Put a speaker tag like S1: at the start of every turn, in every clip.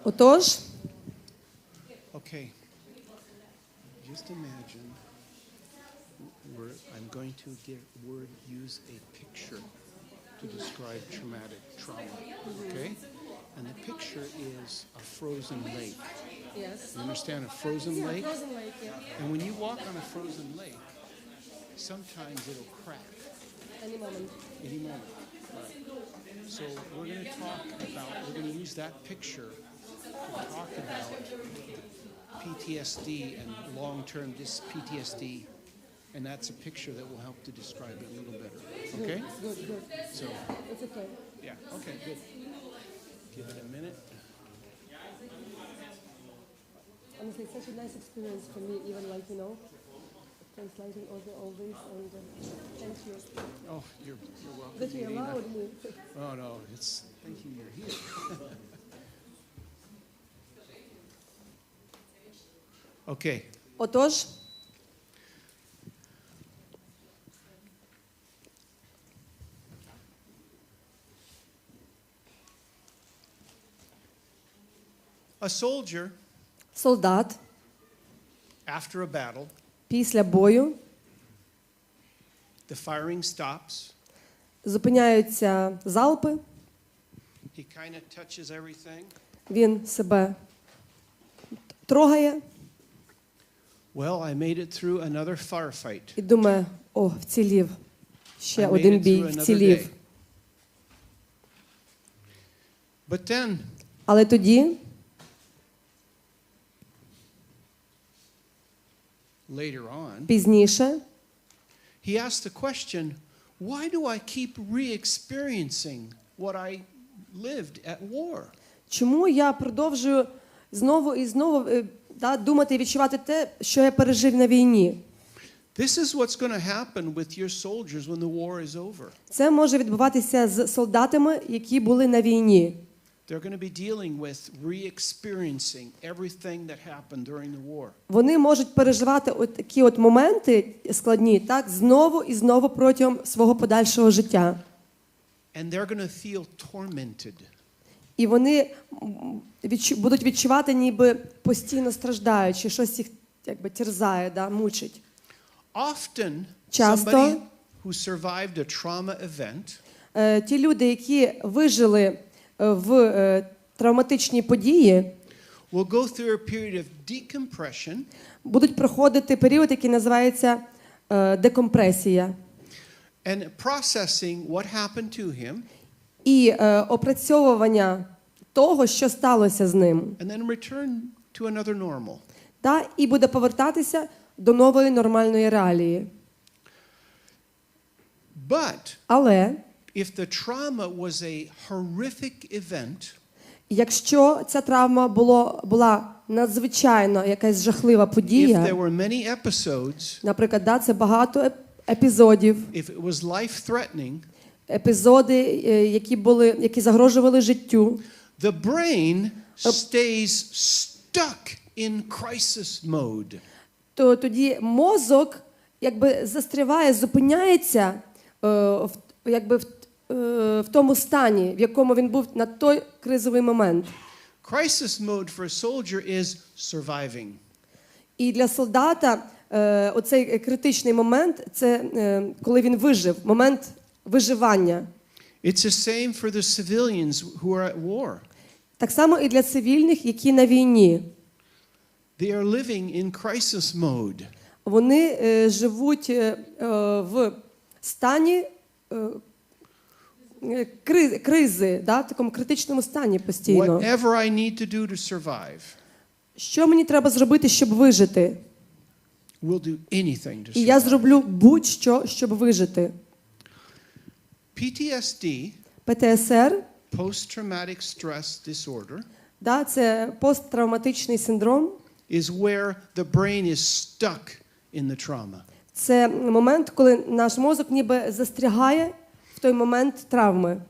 S1: Отож,
S2: Okay. Just imagine I'm going to use a picture to describe traumatic trauma. Okay? And the picture is a frozen lake.
S1: yes.
S2: You understand a frozen lake?
S1: Frozen lake, yeah.
S2: And when you walk on a frozen lake, sometimes it'll crack
S1: Any moment.
S2: any moment. Right. So we're going to use that picture to talk about PTSD and long-term PTSD, and that's a picture that will help to describe it a little better. Okay?
S1: Good.
S2: So,
S1: It's okay.
S2: yeah, okay, good. Give it a minute.
S1: Honestly, it's such a nice experience for me, even like, translating all this, and thank you
S2: Oh, you're welcome.
S1: that you
S2: Irina.
S1: allowed me.
S2: Oh, no, thank you you're here. Okay.
S1: Отож,
S2: A soldier,
S1: солдат
S2: after a battle,
S1: після бою
S2: the firing stops.
S1: зупиняються залпи,
S2: He kind of touches everything.
S1: він себе трогає
S2: Well, I made it through another firefight.
S1: і думає, вцілів, ще
S2: I made
S1: один
S2: it
S1: бій,
S2: through another
S1: вцілів.
S2: day. But then,
S1: Але тоді,
S2: later on,
S1: пізніше,
S2: he asked the question, why do I keep re-experiencing what I lived at war?
S1: чому я продовжую знову і знову думати і відчувати те, що я пережив на війні?
S2: This is what's going to happen with your soldiers when the war is over.
S1: Це може відбуватися з солдатами, які були на війні.
S2: They're going to be dealing with re-experiencing everything that happened during the war.
S1: Вони можуть переживати такі моменти складні, так, знову і знову протягом свого подальшого життя.
S2: And they're going to feel tormented.
S1: І вони будуть відчувати, ніби постійно страждаючи, щось їх терзає, мучить.
S2: Often,
S1: Часто
S2: somebody who survived a trauma event
S1: ті люди, які вижили в травматичній події,
S2: will go through a period of decompression,
S1: будуть проходити період, який називається декомпресія.
S2: and processing what happened to him,
S1: І опрацьовування того, що сталося з ним.
S2: and then return to another normal.
S1: І буде повертатися до нової нормальної реалії. Але
S2: If the trauma was a horrific event,
S1: якщо ця травма була надзвичайно якась жахлива
S2: if there
S1: подія,
S2: were many episodes,
S1: наприклад, це багато епізодів,
S2: if it was life-threatening,
S1: епізоди, які загрожували життю,
S2: the brain stays stuck in crisis mode.
S1: то тоді мозок застряває, зупиняється в тому стані, в якому він був на той кризовий момент.
S2: Crisis mode for a soldier is surviving.
S1: І для солдата оцей критичний момент – це коли він вижив, момент виживання.
S2: It's the same for the civilians who are at war.
S1: Так само і для цивільних, які на війні.
S2: They are living in crisis mode.
S1: Вони живуть в стані кризи, в такому критичному стані постійно.
S2: Whatever I need to do to survive,
S1: Що мені треба зробити, щоб вижити?
S2: we'll do anything to
S1: І я
S2: survive.
S1: зроблю будь-що, щоб вижити.
S2: PTSD,
S1: ПТСР,
S2: post-traumatic stress disorder,
S1: це посттравматичний синдром.
S2: is where the brain is stuck in the trauma.
S1: Це момент, коли наш мозок ніби застрягає в той момент травми.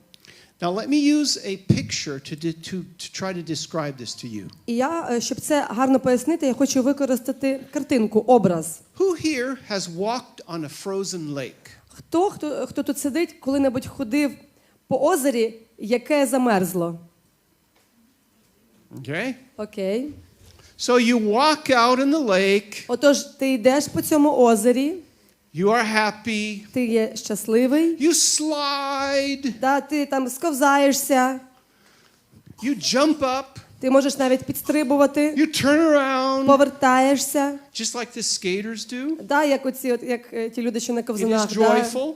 S2: Now let me use a picture to try to describe this to you.
S1: І я, щоб це гарно пояснити, я хочу використати картинку, образ.
S2: Who here has walked on a frozen lake?
S1: Хто тут сидить, коли-небудь ходив по озері, яке замерзло?
S2: Okay?
S1: Окей.
S2: So you walk out in the lake.
S1: Отож, ти йдеш по цьому озері,
S2: You are happy.
S1: ти є щасливий,
S2: You slide.
S1: да, ти там сковзаєшся,
S2: You jump up.
S1: ти можеш навіть підстрибувати,
S2: You turn around.
S1: повертаєшся.
S2: Just like the skaters do.
S1: Да, як ті люди, що на
S2: It is
S1: ковзанах. Да.
S2: joyful.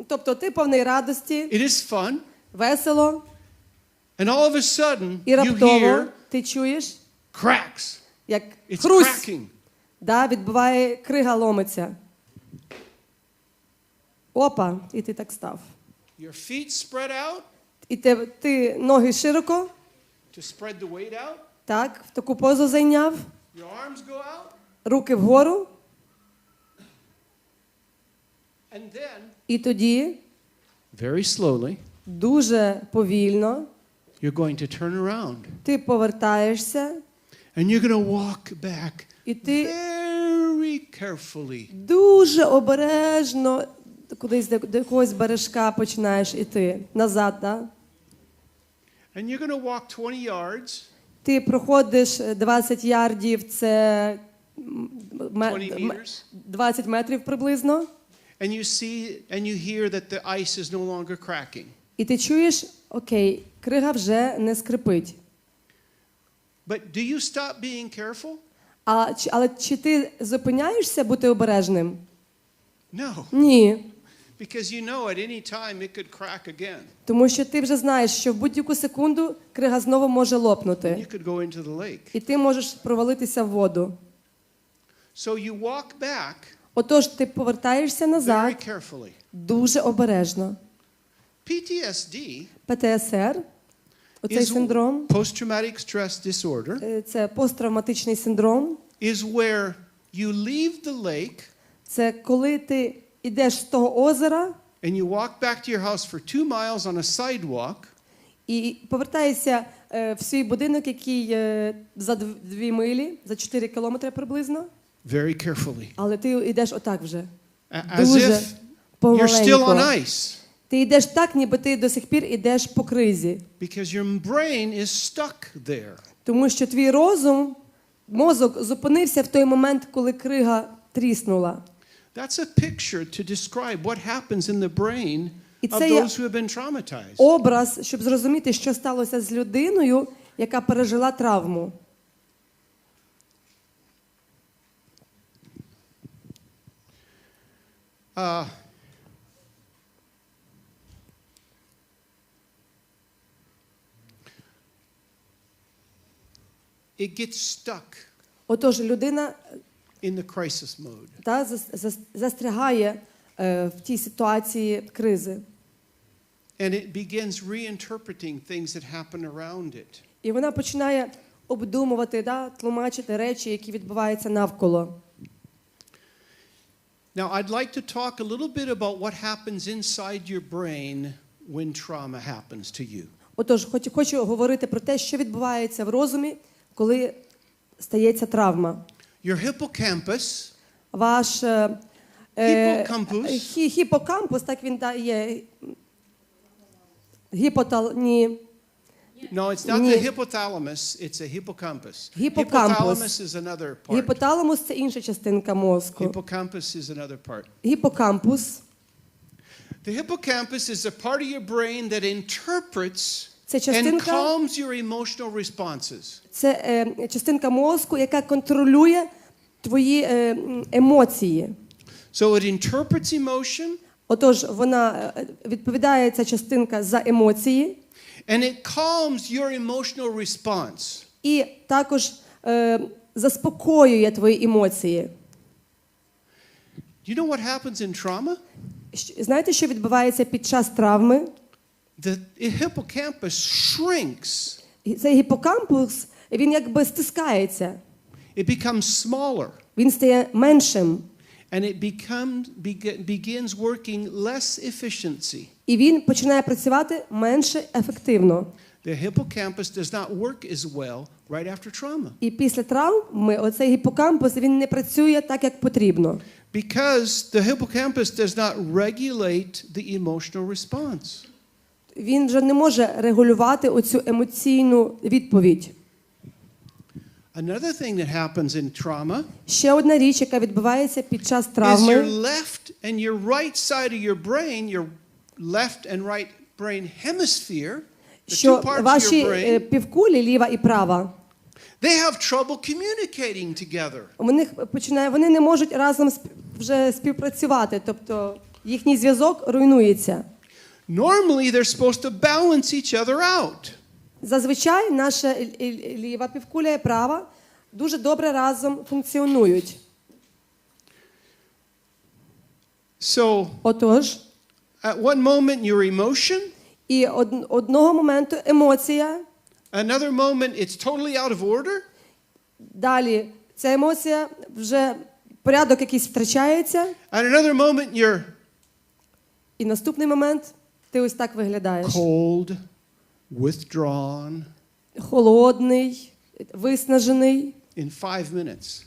S1: Тобто ти повний радості,
S2: It is fun.
S1: весело,
S2: And all of a sudden,
S1: і
S2: you
S1: раптово
S2: hear
S1: ти чуєш,
S2: cracks.
S1: як
S2: It's
S1: хрусь,
S2: cracking.
S1: да, відбиває, крига ломиться. Опа, і ти так став.
S2: Your feet spread out
S1: І ти ноги широко,
S2: to spread the weight out.
S1: так, в таку позу зайняв,
S2: Your arms go out.
S1: руки вгору,
S2: And then,
S1: і тоді
S2: very slowly,
S1: дуже повільно
S2: you're going to turn around.
S1: ти повертаєшся,
S2: And you're going to walk back
S1: і ти
S2: very carefully.
S1: дуже обережно кудись до якогось бережка починаєш іти назад, да?
S2: And you're going to walk 20 yards.
S1: Ти проходиш 20 ярдів, це
S2: 20 meters.
S1: 20 метрів приблизно,
S2: And you see and you hear that the ice is no longer cracking.
S1: і ти чуєш, окей, крига вже не скрипить.
S2: But do you stop being careful?
S1: Але чи ти зупиняєшся бути обережним?
S2: No.
S1: Ні.
S2: Because you know at any time it could crack again.
S1: Тому що ти вже знаєш, що в будь-яку секунду крига знову може лопнути.
S2: You could go into the lake.
S1: І ти можеш провалитися в воду.
S2: So you walk back
S1: Отож, ти повертаєшся назад
S2: very carefully.
S1: дуже обережно.
S2: PTSD
S1: ПТСР, оцей
S2: is
S1: синдром,
S2: post-traumatic stress disorder
S1: це посттравматичний синдром.
S2: is where you leave the lake
S1: Це коли ти йдеш з того озера
S2: and you walk back to your house for 2 miles on a sidewalk.
S1: і повертаєшся в свій будинок, який за 2 милі, за 4 кілометри приблизно.
S2: Very carefully.
S1: Але ти йдеш отак вже.
S2: As
S1: Дуже
S2: if you're still on
S1: помаленько.
S2: ice.
S1: Ти йдеш так, ніби ти до сих пір йдеш по кризі.
S2: Because your brain is stuck there.
S1: Тому що твій мозок зупинився в той момент, коли крига тріснула.
S2: That's a picture to describe what happens in the brain
S1: І
S2: of
S1: це є
S2: those who have been traumatized.
S1: образ, щоб зрозуміти, що сталося з людиною, яка пережила травму.
S2: It gets stuck
S1: Отож, людина
S2: in the crisis mode.
S1: застрягає в тій ситуації кризи.
S2: And it begins reinterpreting things that happen around it.
S1: І вона починає обдумувати, тлумачити речі, які відбуваються навколо.
S2: Now, I'd like to talk a little bit about what happens inside your brain when trauma happens to you.
S1: Отож, хочу говорити про те, що відбувається в розумі, коли стається травма.
S2: Your hippocampus,
S1: Ваш гіпокампус, так він є. Ні.
S2: no, it's not the hypothalamus, it's a hippocampus.
S1: Hippocampus.
S2: Hypothalamus is another part.
S1: Гіпоталамус – це інша частинка мозку.
S2: Hippocampus is another part.
S1: Гіпокампус
S2: The hippocampus is a part of your brain that interprets
S1: Це
S2: and
S1: частинка,
S2: calms your emotional responses.
S1: це частинка мозку, яка контролює твої емоції.
S2: So it interprets emotion
S1: Отож, вона відповідає, ця частинка, за емоції.
S2: and it calms your emotional response.
S1: І також заспокоює твої емоції.
S2: Do you know what happens in trauma?
S1: Знаєте, що відбувається під час травми?
S2: The hippocampus shrinks.
S1: Цей гіпокампус, він якби стискається.
S2: It becomes smaller.
S1: Він стає меншим.
S2: And it begins working less efficiency.
S1: І він починає працювати менше ефективно.
S2: The hippocampus does not work as well right after trauma.
S1: І після травми оцей гіпокампус, він не працює так, як потрібно.
S2: Because the hippocampus does not regulate the emotional response.
S1: він вже не може регулювати оцю емоційну відповідь.
S2: Another thing that happens in trauma
S1: Ще одна річ, яка відбувається під час
S2: is your
S1: травми,
S2: left and your right side of your brain, your left and right brain hemisphere, the two
S1: що
S2: parts of
S1: ваші
S2: your brain,
S1: півкулі, ліва і права,
S2: they have trouble communicating together.
S1: вони не можуть разом вже співпрацювати, тобто їхній зв'язок руйнується.
S2: Normally they're supposed to balance each other out.
S1: Зазвичай наша ліва півкуля і права дуже добре разом функціонують.
S2: So,
S1: Отож,
S2: at one moment your emotion,
S1: і одного моменту емоція,
S2: another moment it's totally out of order,
S1: далі ця емоція вже порядок якийсь втрачається,
S2: at another moment you're
S1: і наступний момент ти ось так виглядаєш.
S2: cold, withdrawn,
S1: Холодний, виснажений.
S2: in 5 minutes.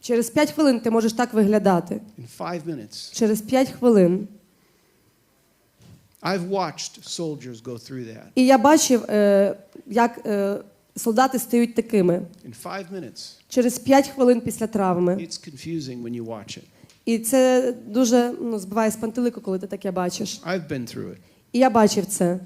S1: Через 5 хвилин ти можеш так виглядати.
S2: In 5 minutes.
S1: Через 5 хвилин.
S2: I've watched soldiers go through that.
S1: І я бачив, як солдати стають такими.
S2: In 5 minutes.
S1: Через 5 хвилин після травми.
S2: It's confusing when you watch it.
S1: І це дуже збиває з пантелику, коли ти таке бачиш.
S2: I've been through it.
S1: І я бачив це.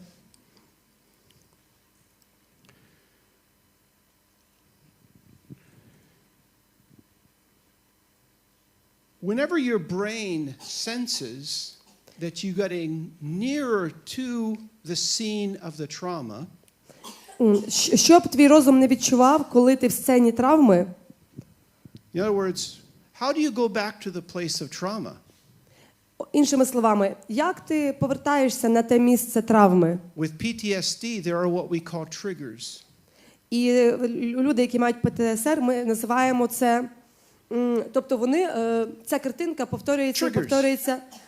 S2: Whenever your brain senses that you're getting nearer to the scene of the trauma,
S1: Що б твій розум не відчував, коли ти в сцені травми?
S2: in other words, how do you go back to the place of trauma?
S1: Іншими словами, як ти повертаєшся на те місце травми?
S2: With PTSD, there are what we call triggers.
S1: І люди, які мають ПТСР, ми називаємо це, тобто ця картинка повторюється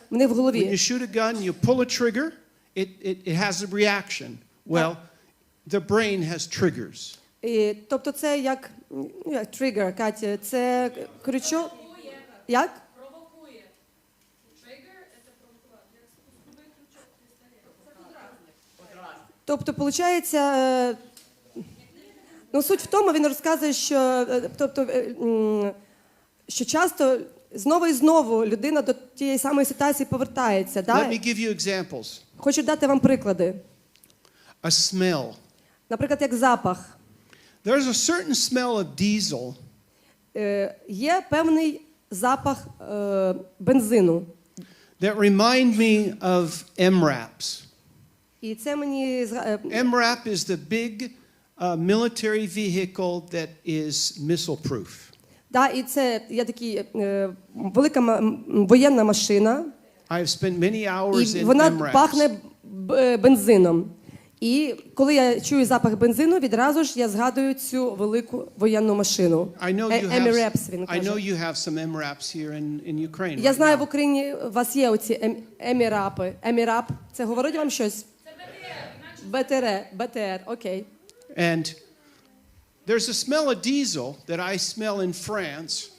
S1: в них в
S2: When you
S1: голові.
S2: shoot a gun, you pull a trigger, it has a reaction. Well, the brain has triggers.
S1: Тобто це як тригер, Катя, це крючок. Як?
S3: Провокує. Тригер – це провокувати. Як спусковий крючок пістолет.
S1: Тобто, виходить, суть в тому, він розказує, що часто знову і знову людина до тієї самої ситуації повертається.
S2: Let
S1: Да?
S2: me give you examples.
S1: Хочу дати вам приклади.
S2: A smell.
S1: Наприклад, як запах.
S2: There's a certain smell of diesel
S1: Є певний запах бензину.
S2: that remind me of MRAPs.
S1: І це мені...
S2: MRAP is the big military vehicle that is missile-proof.
S1: Да, і це є така велика воєнна машина.
S2: I've spent many hours
S1: І
S2: in
S1: вона
S2: MRAPs.
S1: пахне бензином. І коли я чую запах бензину, відразу ж я згадую цю велику воєнну машину.
S2: I know
S1: Емірепс, він каже.
S2: you have some MRAPs here in Ukraine.
S1: Я
S2: right
S1: знаю,
S2: now.
S1: в Україні у вас є оці емірапи. Емірап, це говорить вам щось? Це БТР, окей.
S2: And there's a smell of diesel that I smell in France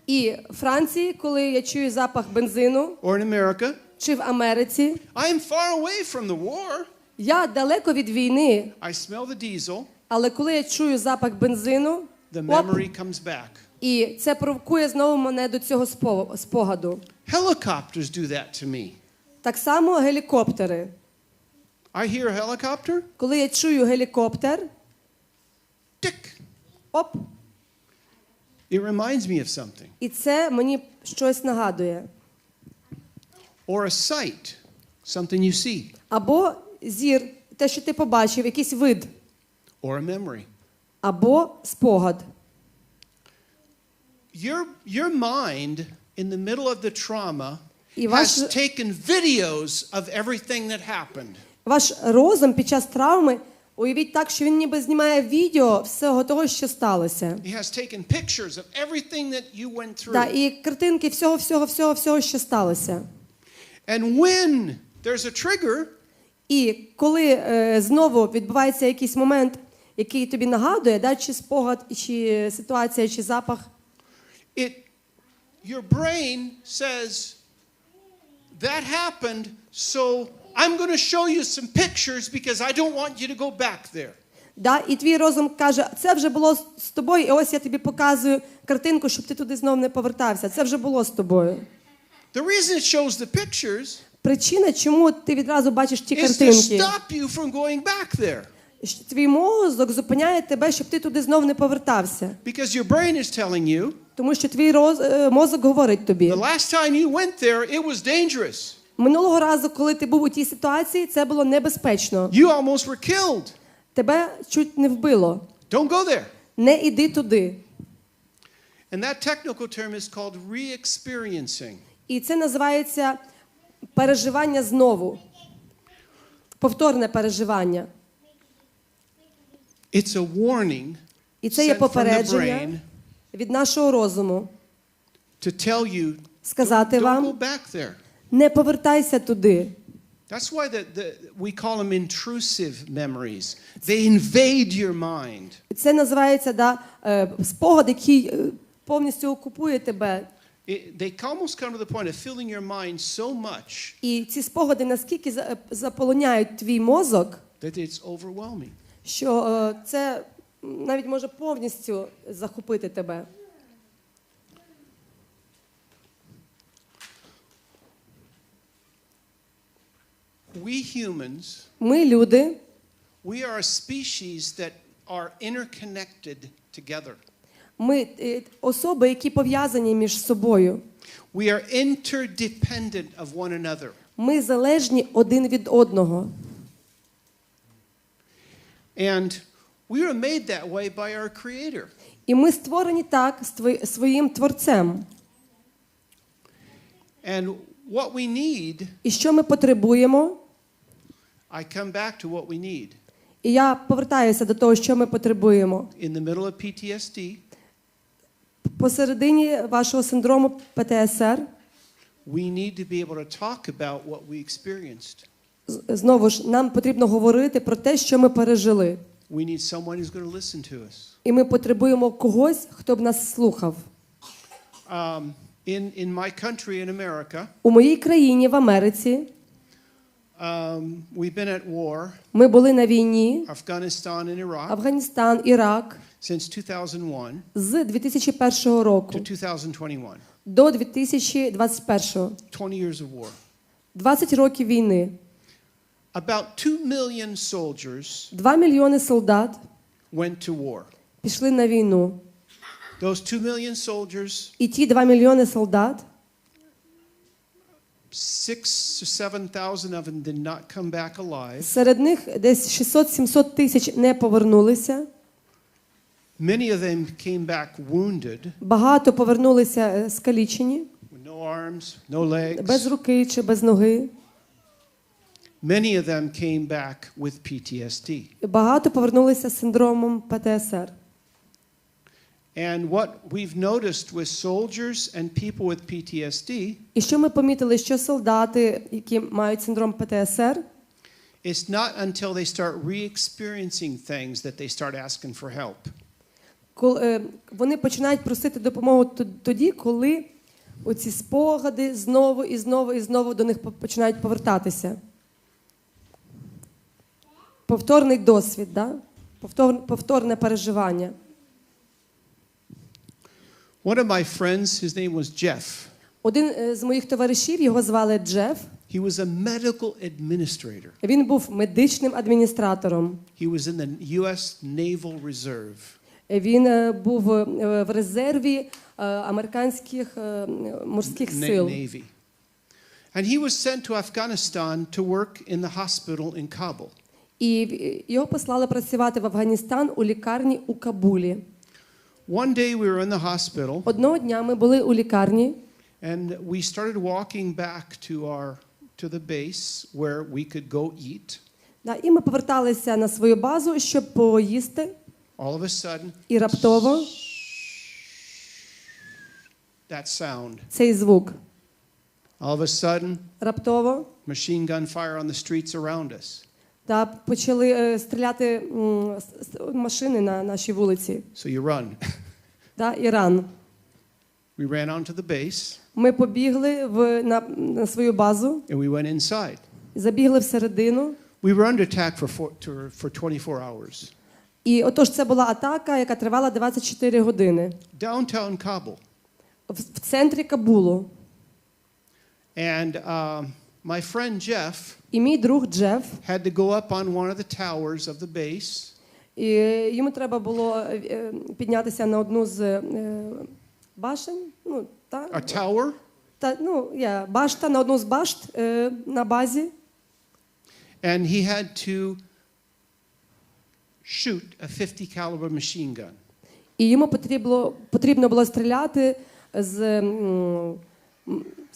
S1: І в Франції, коли я чую запах бензину,
S2: or in America.
S1: чи в Америці,
S2: I am far away from the war.
S1: я далеко від війни,
S2: I smell the diesel.
S1: але коли я чую запах бензину,
S2: The memory comes back.
S1: і це провокує знову мене до цього спогаду.
S2: Helicopters do that to me.
S1: Так само гелікоптери.
S2: I hear a helicopter.
S1: Коли я чую гелікоптер,
S2: Tick.
S1: оп,
S2: It reminds me of something.
S1: і це мені щось нагадує.
S2: Or a sight, something you see.
S1: Або зір, те, що ти побачив, якийсь вид,
S2: Or a memory.
S1: або спогад.
S2: Your mind in the middle of the trauma
S1: І
S2: has taken videos of everything that happened.
S1: Ваш розум під час травми, уявіть так, що він ніби знімає відео всього того, що сталося.
S2: He has taken pictures of everything that you went through.
S1: Да, і картинки всього, що сталося.
S2: And when there's a trigger,
S1: І коли знову відбувається якийсь момент, який тобі нагадує, да, чи спогад, чи ситуація, чи запах,
S2: your brain says, that happened, so I'm going to show you some pictures because I don't want you to go back there.
S1: Да, і твій розум каже, це вже було з тобою, і ось я тобі показую картинку, щоб ти туди знов не повертався. Це вже було з тобою.
S2: The reason it shows the pictures
S1: Причина, чому ти відразу бачиш ті
S2: is to
S1: картинки,
S2: stop you from going back there.
S1: що твій мозок зупиняє тебе, щоб ти туди знов не повертався.
S2: Because your brain is telling you,
S1: Тому що твій мозок говорить тобі.
S2: the last time you went there, it was dangerous.
S1: Минулого разу, коли ти був у тій ситуації, це було небезпечно.
S2: You almost were killed.
S1: Тебе чуть не вбило.
S2: Don't go there.
S1: Не іди туди.
S2: And that technical term is called re-experiencing.
S1: І це називається переживання знову. Повторне переживання.
S2: It's a warning
S1: І це є
S2: sent from the
S1: попередження
S2: brain
S1: від нашого розуму.
S2: to tell you,
S1: Сказати
S2: don't go
S1: вам,
S2: back there.
S1: не повертайся туди.
S2: That's why we call them intrusive memories. They invade your mind.
S1: Це називається спогад, який повністю окупує тебе.
S2: They almost come to the point of filling your mind so much
S1: І ці спогади наскільки заполоняють твій мозок,
S2: that it's overwhelming.
S1: що це навіть може повністю захопити тебе.
S2: We humans,
S1: Ми, люди,
S2: we are a species that are interconnected together.
S1: ми особи, які пов'язані між собою.
S2: We are interdependent of one another.
S1: Ми залежні один від одного.
S2: And we are made that way by our Creator.
S1: І ми створені так своїм Творцем.
S2: And what we need,
S1: І що ми потребуємо?
S2: I come back to what we need.
S1: І я повертаюся до того, що ми потребуємо.
S2: In the middle of PTSD,
S1: Посередині вашого синдрому ПТСР,
S2: we need to be able to talk about what we experienced.
S1: знову ж, нам потрібно говорити про те, що ми пережили.
S2: We need someone who's going to listen to us.
S1: І ми потребуємо когось, хто б нас слухав.
S2: In my country, in America,
S1: У моїй країні, в Америці,
S2: we've been at war,
S1: ми були на війні,
S2: Afghanistan and Iraq,
S1: Афганістан, Ірак,
S2: since 2001
S1: з 2001 року
S2: to 2021.
S1: до 2021.
S2: 20 years of war.
S1: 20 років війни.
S2: About 2 million soldiers
S1: 2 мільйони солдат
S2: went to war.
S1: пішли на війну.
S2: Those 2 million soldiers,
S1: І ті 2 мільйони солдат,
S2: 6,000 to 7,000 of them did not come back alive.
S1: серед них десь 600-700 тисяч не повернулися.
S2: Many of them came back wounded,
S1: Багато повернулися скалічені,
S2: with no arms, no legs.
S1: без руки чи без ноги.
S2: Many of them came back with PTSD.
S1: Багато повернулися з синдромом ПТСР.
S2: And what we've noticed with soldiers and people with PTSD,
S1: І що ми помітили, що солдати, які мають синдром ПТСР,
S2: it's not until they start re-experiencing things that they start asking for help.
S1: вони починають просити допомогу тоді, коли оці спогади знову і знову і знову до них починають повертатися. Повторний досвід, да? Повторне переживання.
S2: One of my friends, his name was Jeff.
S1: Один з моїх товаришів, його звали Джеф.
S2: He was a medical administrator.
S1: Він був медичним адміністратором.
S2: He was in the US Naval Reserve.
S1: Він був в резерві американських морських сил.
S2: Navy. And he was sent to Afghanistan to work in the hospital in Kabul.
S1: І його послали працювати в Афганістан у лікарні у Кабулі.
S2: One day we were in the hospital.
S1: Одного дня ми були у лікарні.
S2: And we started walking back to the base where we could go eat.
S1: І ми поверталися на свою базу, щоб поїсти.
S2: All of a sudden,
S1: І раптово
S2: that sound.
S1: цей звук.
S2: All of a sudden,
S1: Раптово
S2: machine gun fire on the streets around us.
S1: та почали стріляти машини на нашій вулиці.
S2: So you run.
S1: Іран.
S2: We ran onto the base
S1: Ми побігли на свою базу.
S2: and we went inside.
S1: Забігли всередину.
S2: We were under attack for 24 hours.
S1: І отож це була атака, яка тривала 24 години.
S2: Downtown Kabul.
S1: В центрі Кабулу.
S2: And my friend Jeff
S1: І мій друг Джеф,
S2: had to go up on one of the towers of the base.
S1: і йому треба було піднятися на одну з башень. Ну,
S2: A tower?
S1: Башта, на одну з башт на базі.
S2: And he had to shoot a 50 caliber machine gun.
S1: І йому потрібно було стріляти з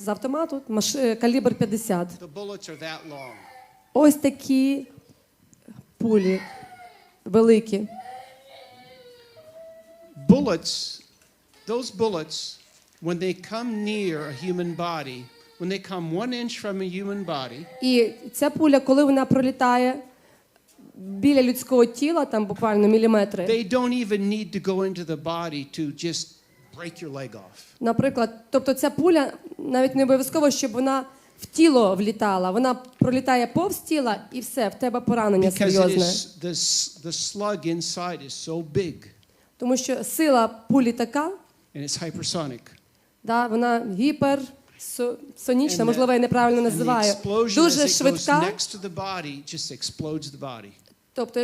S1: автомату, калібр 50.
S2: The bullets are that long.
S1: Ось такі пулі великі.
S2: Bullets, those bullets, when they come near a human body, when they come 1 inch from a human body,
S1: І ця пуля, коли вона пролітає біля людського тіла, там буквально міліметри,
S2: they don't even need to go into the body to just break your leg off.
S1: наприклад, тобто ця пуля навіть не обов'язково, щоб вона в тіло влітала. Вона пролітає повз тіла і все, в тебе поранення
S2: Because
S1: серйозне.
S2: the slug inside is so big
S1: Тому що сила пулі така,
S2: and it's hypersonic.
S1: да, вона гіперсонічна,
S2: And
S1: можливо, я неправильно
S2: And the
S1: називаю,
S2: explosion
S1: дуже
S2: as it goes
S1: швидка.
S2: next to the body just explodes the body.
S1: Тобто,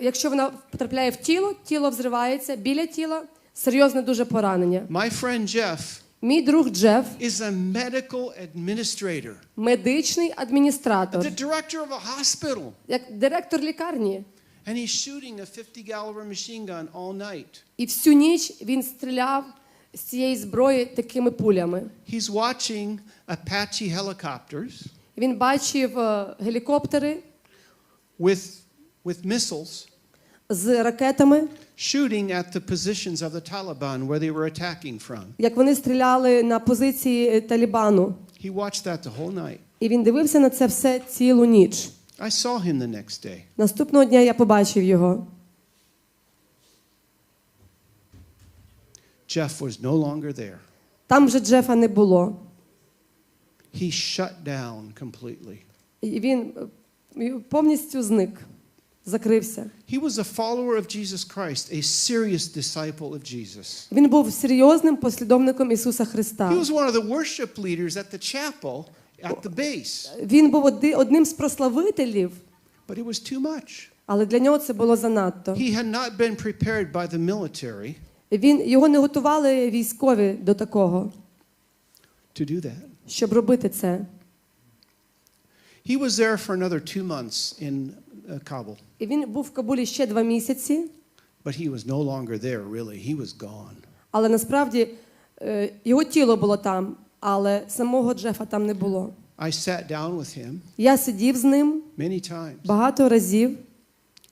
S1: якщо вона потрапляє в тіло, тіло взривається, біля тіла серйозне дуже поранення.
S2: My friend Jeff
S1: Мій друг Джеф
S2: is a medical administrator,
S1: медичний адміністратор,
S2: the director of a hospital,
S1: як директор лікарні.
S2: and he's shooting a 50 caliber machine gun all night.
S1: І всю ніч він стріляв з цієї зброї такими пулями.
S2: He's watching Apache helicopters
S1: Він бачив гелікоптери
S2: with missiles
S1: з ракетами,
S2: shooting at the positions of the Taliban where they were attacking from.
S1: як вони стріляли на позиції Талібану.
S2: He watched that the whole night.
S1: І він дивився на це все цілу ніч.
S2: I saw him the next day.
S1: Наступного дня я побачив його.
S2: Jeff was no longer there.
S1: Там вже Джефа не було.
S2: He shut down completely.
S1: І він повністю зник, закрився.
S2: He was a follower of Jesus Christ, a serious disciple of Jesus.
S1: Він був серйозним послідовником Ісуса Христа.
S2: He was one of the worship leaders at the chapel at the base.
S1: Він був одним з прославителів,
S2: But it was too much.
S1: але для нього це було занадто.
S2: He had not been prepared by the military
S1: Його не готували військові до такого,
S2: to do that.
S1: щоб робити це.
S2: He was there for another 2 months in Kabul.
S1: І він був в Кабулі ще 2 місяці,
S2: But he was no longer there, really. He was gone.
S1: але насправді його тіло було там, але самого Джефа там не було.
S2: I sat down with him
S1: Я сидів з ним
S2: many times.
S1: багато разів,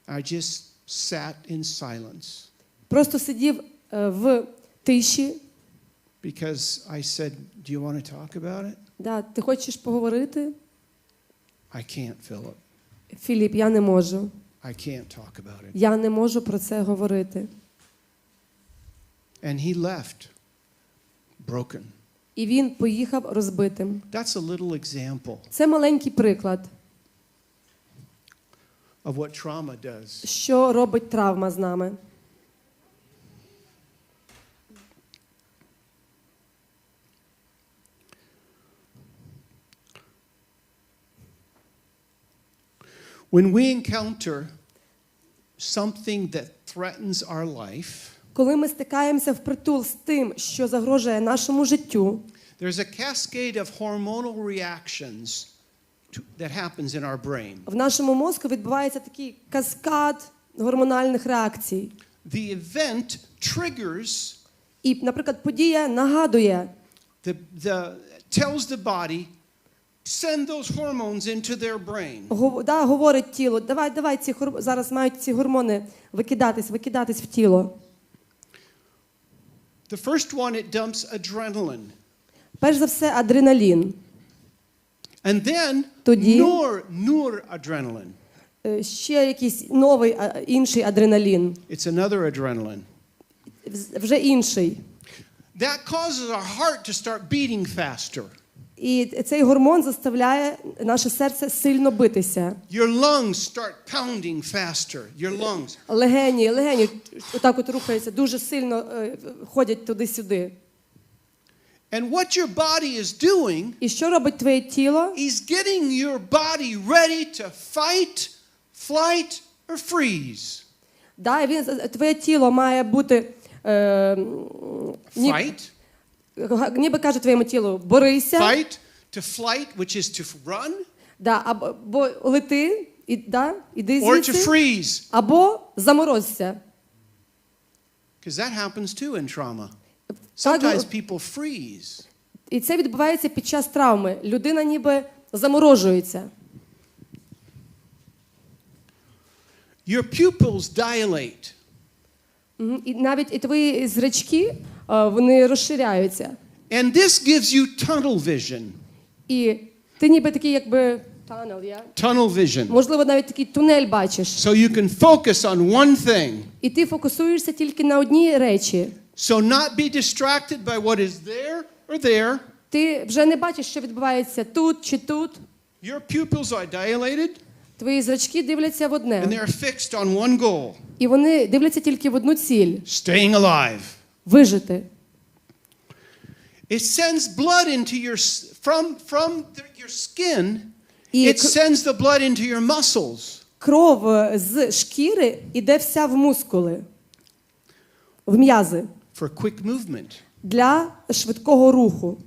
S2: I just sat in silence
S1: просто сидів в тиші.
S2: because I said, "Do you want to talk about it?"
S1: Да, ти хочеш поговорити?
S2: I can't, Philip.
S1: Філіп, я не можу.
S2: I can't talk about it.
S1: Я не можу про це говорити.
S2: And he left broken.
S1: І він поїхав розбитим.
S2: That's a little example
S1: Це маленький приклад,
S2: of what trauma does.
S1: що робить травма з нами.
S2: When we encounter something that threatens our life,
S1: Коли ми стикаємося впритул з тим, що загрожує нашому життю,
S2: there's a cascade of hormonal reactions that happens in our brain.
S1: в нашому мозку відбувається такий каскад гормональних реакцій.
S2: The event triggers,
S1: І, наприклад, подія нагадує,
S2: tells the body, send those hormones into their brain.
S1: говорить тіло, давай зараз мають ці гормони викидатись в тіло.
S2: The first one, it dumps adrenaline.
S1: Перш за все, адреналін.
S2: And then
S1: Тоді
S2: noradrenaline.
S1: Ще якийсь новий, інший адреналін.
S2: It's another adrenaline.
S1: Вже інший.
S2: That causes our heart to start beating faster.
S1: І цей гормон заставляє наше серце сильно битися.
S2: Your lungs start pounding faster. Your lungs.
S1: Легені отак от рухаються, дуже сильно ходять туди-сюди.
S2: And what your body is doing
S1: І що робить твоє тіло?
S2: is getting your body ready to fight, flight, or freeze.
S1: Да, твоє тіло має бути
S2: Fight,
S1: ніби каже твоєму тілу, борися.
S2: fight, to flight, which is to run,
S1: Да, або лети, іди
S2: or to
S1: звідси,
S2: freeze.
S1: або заморозься.
S2: Because that happens too in trauma.
S1: Так,
S2: Sometimes people freeze.
S1: і це відбувається під час травми. Людина ніби заморожується.
S2: Your pupils dilate.
S1: І навіть і твої зрачки, вони розширяються.
S2: And this gives you tunnel vision.
S1: І ти ніби такий, якби,
S2: Tunnel vision.
S1: можливо, навіть такий тунель бачиш.
S2: So you can focus on one thing.
S1: І ти фокусуєшся тільки на одній речі.
S2: So not be distracted by what is there or there.
S1: Ти вже не бачиш, що відбувається тут чи тут.
S2: Your pupils are dilated
S1: Твої зрачки дивляться в
S2: and
S1: одне.
S2: they are fixed on one goal.
S1: І вони дивляться тільки в одну ціль.
S2: Staying alive.
S1: Вижити.
S2: It sends blood into your from your skin.
S1: І
S2: It sends the blood into your muscles.
S1: кров з шкіри іде вся в мускули, в м'язи,
S2: For quick movement.
S1: для швидкого руху.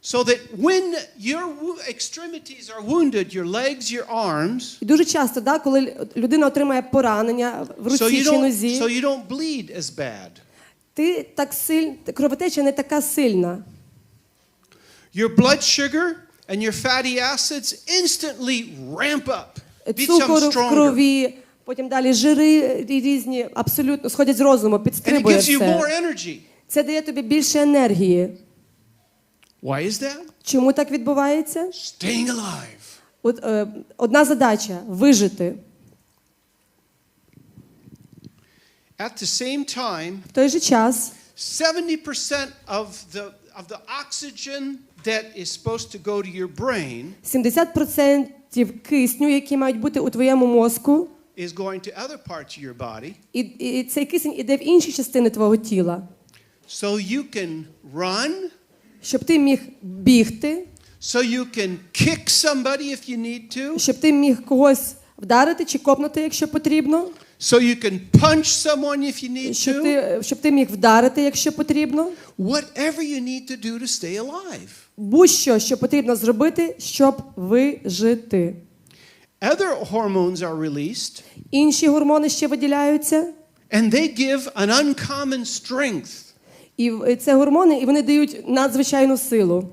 S2: So that when your extremities are wounded, your legs, your arms,
S1: І дуже часто, коли людина отримає поранення в руці чи нозі,
S2: so you don't bleed as bad.
S1: ти так кровотеча не така сильна.
S2: Your blood sugar and your fatty acids instantly ramp up. Become
S1: Цукор в
S2: stronger.
S1: крові, потім далі жири різні, абсолютно сходять з розуму,
S2: And it
S1: підстрибує
S2: gives you
S1: все.
S2: more energy.
S1: Це дає тобі більше енергії.
S2: Why is that?
S1: Чому так відбувається?
S2: Staying alive.
S1: От, одна задача – вижити.
S2: At the same time,
S1: В той же час
S2: 70% of the oxygen that is supposed to go to your brain
S1: 70% кисню, які мають бути у твоєму мозку,
S2: is going to other parts of your body.
S1: і цей кисень іде в інші частини твого тіла.
S2: So you can run,
S1: Щоб ти міг бігти,
S2: so you can kick somebody if you need to,
S1: щоб ти міг когось вдарити чи копнути, якщо потрібно,
S2: so you can punch someone if you need to.
S1: щоб ти міг вдарити, якщо потрібно.
S2: Whatever you need to do to stay alive.
S1: Будь-що, що потрібно зробити, щоб вижити.
S2: Other hormones are released,
S1: Інші гормони ще виділяються.
S2: and they give an uncommon strength.
S1: І це гормони, і вони дають надзвичайну силу.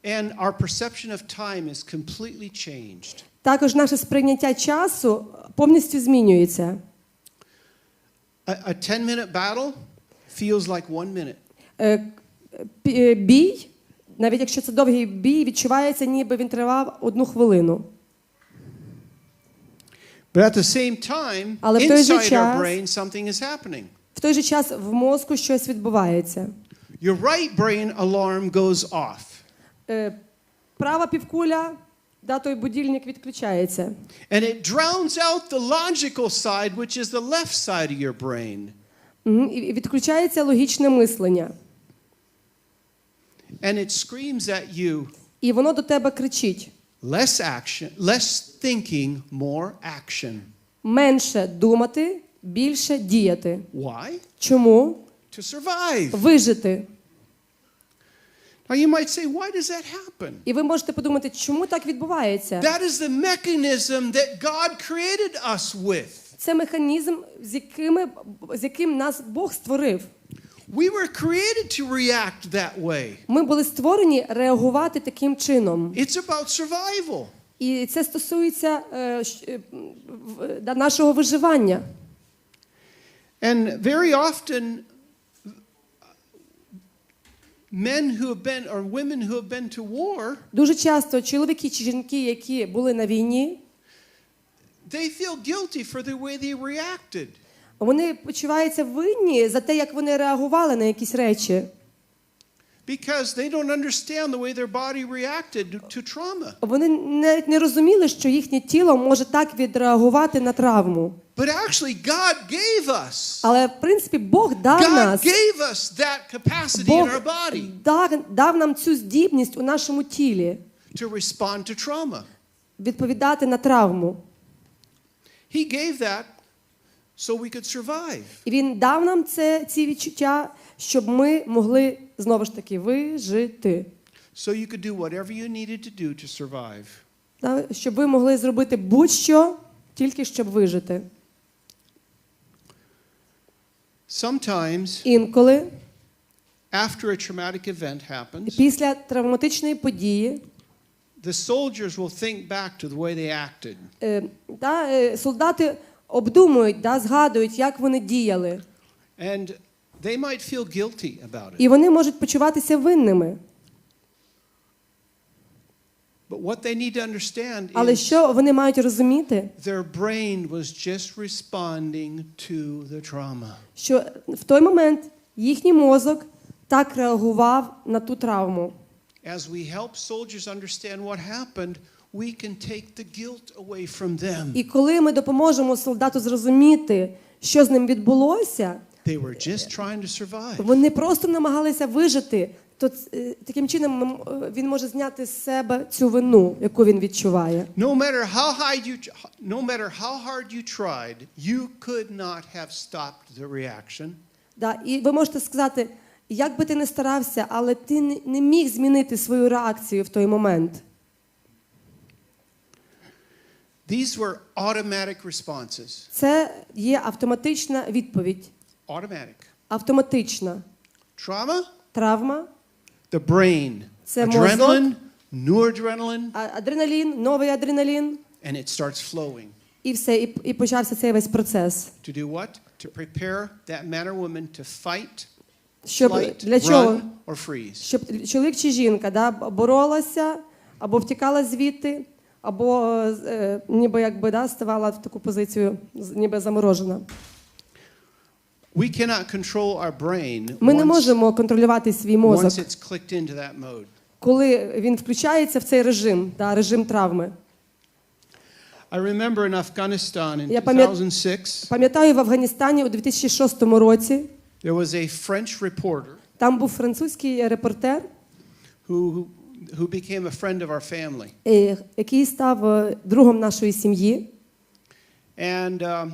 S2: And our perception of time is completely changed.
S1: Також наше сприйняття часу повністю змінюється.
S2: A 10-minute battle feels like 1 minute.
S1: Бій, навіть якщо це довгий бій, відчувається, ніби він тривав 1 хвилину.
S2: But at the same time,
S1: Але в той же
S2: inside our
S1: час-
S2: brain, something is happening.
S1: В той же час в мозку щось відбувається.
S2: Your right brain alarm goes off.
S1: Права півкуля, той будильник відключається.
S2: And it drowns out the logical side, which is the left side of your brain.
S1: І відключається логічне мислення.
S2: And it screams at you,
S1: І воно до тебе кричить.
S2: less action, less thinking, more action.
S1: Менше думати, більше діяти.
S2: Why?
S1: Чому?
S2: To survive.
S1: Вижити.
S2: Now you might say, why does that happen?
S1: І ви можете подумати, чому так відбувається?
S2: That is the mechanism that God created us with.
S1: Це механізм, з яким нас Бог створив.
S2: We were created to react that way.
S1: Ми були створені реагувати таким чином.
S2: It's about survival.
S1: І це стосується нашого виживання.
S2: And very often men who have been or women who have been to war,
S1: Дуже часто чоловіки чи жінки, які були на війні,
S2: they feel guilty for the way they reacted.
S1: вони почуваються винні за те, як вони реагували на якісь речі.
S2: Because they don't understand the way their body reacted to trauma.
S1: Вони навіть не розуміли, що їхнє тіло може так відреагувати на травму.
S2: But actually God gave us.
S1: Але, в принципі, Бог дав
S2: God
S1: нас.
S2: gave us that capacity in
S1: Бог
S2: our body
S1: дав нам цю здібність у нашому тілі
S2: to respond to trauma.
S1: відповідати на травму.
S2: He gave that so we could survive.
S1: І Він дав нам ці відчуття, щоб ми могли, знову ж таки, вижити.
S2: So you could do whatever you needed to do to survive.
S1: Щоб ви могли зробити будь-що, тільки щоб вижити.
S2: Sometimes,
S1: Інколи,
S2: after a traumatic event happens,
S1: після травматичної події,
S2: the soldiers will think back to the way they acted.
S1: солдати обдумують, згадують, як вони діяли.
S2: And they might feel guilty about it.
S1: І вони можуть почуватися винними.
S2: But what they need to understand
S1: Але
S2: is
S1: що вони мають розуміти?
S2: their brain was just responding to the trauma.
S1: Що в той момент їхній мозок так реагував на ту травму.
S2: As we help soldiers understand what happened, we can take the guilt away from them.
S1: І коли ми допоможемо солдату зрозуміти, що з ним відбулося,
S2: They were just trying to survive.
S1: вони просто намагалися вижити, то таким чином він може зняти з себе цю вину, яку він відчуває.
S2: No matter how hard you tried, you could not have stopped the reaction.
S1: І ви можете сказати, як би ти не старався, але ти не міг змінити свою реакцію в той момент.
S2: These were automatic responses.
S1: Це є автоматична відповідь.
S2: Automatic.
S1: Автоматична.
S2: Trauma,
S1: Травма,
S2: the brain.
S1: Це
S2: Adrenaline, new adrenaline,
S1: адреналін, новий адреналін,
S2: and it starts flowing.
S1: і все, і почався цей весь процес.
S2: To do what? To prepare that man or woman to fight,
S1: Щоб
S2: flight,
S1: для чого?
S2: run, or freeze.
S1: Щоб чоловік чи жінка боролася, або втікала звідти, або ніби якби ставала в таку позицію, ніби заморожена.
S2: We cannot control our brain
S1: Ми не можемо контролювати свій мозок,
S2: once it's clicked into that mode.
S1: коли він включається в цей режим, режим травми.
S2: I remember in Afghanistan in
S1: Я
S2: 2006,
S1: пам'ятаю, в Афганістані у 2006 році
S2: there was a French reporter
S1: там був французький репортер,
S2: who became a friend of our family.
S1: який став другом нашої сім'ї.
S2: And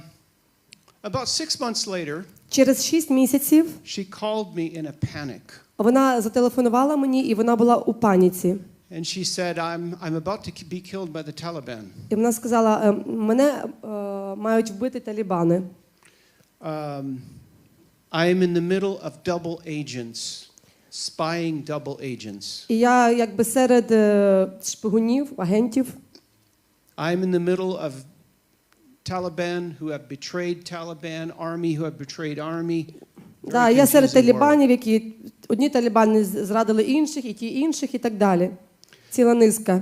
S2: about 6 months later,
S1: Через 6 місяців
S2: she called me in a panic.
S1: вона зателефонувала мені, і вона була у паніці.
S2: And she said, I'm about to be killed by the Taliban.
S1: І вона сказала, мене мають вбити талібани.
S2: I am in the middle of double agents, spying double agents.
S1: І я якби серед шпигунів, агентів.
S2: I'm in the middle of Taliban who have betrayed Taliban, army who have betrayed army.
S1: Я серед талібанів, які одні талібани зрадили інших, і ті інших, і так далі. Ціла низка.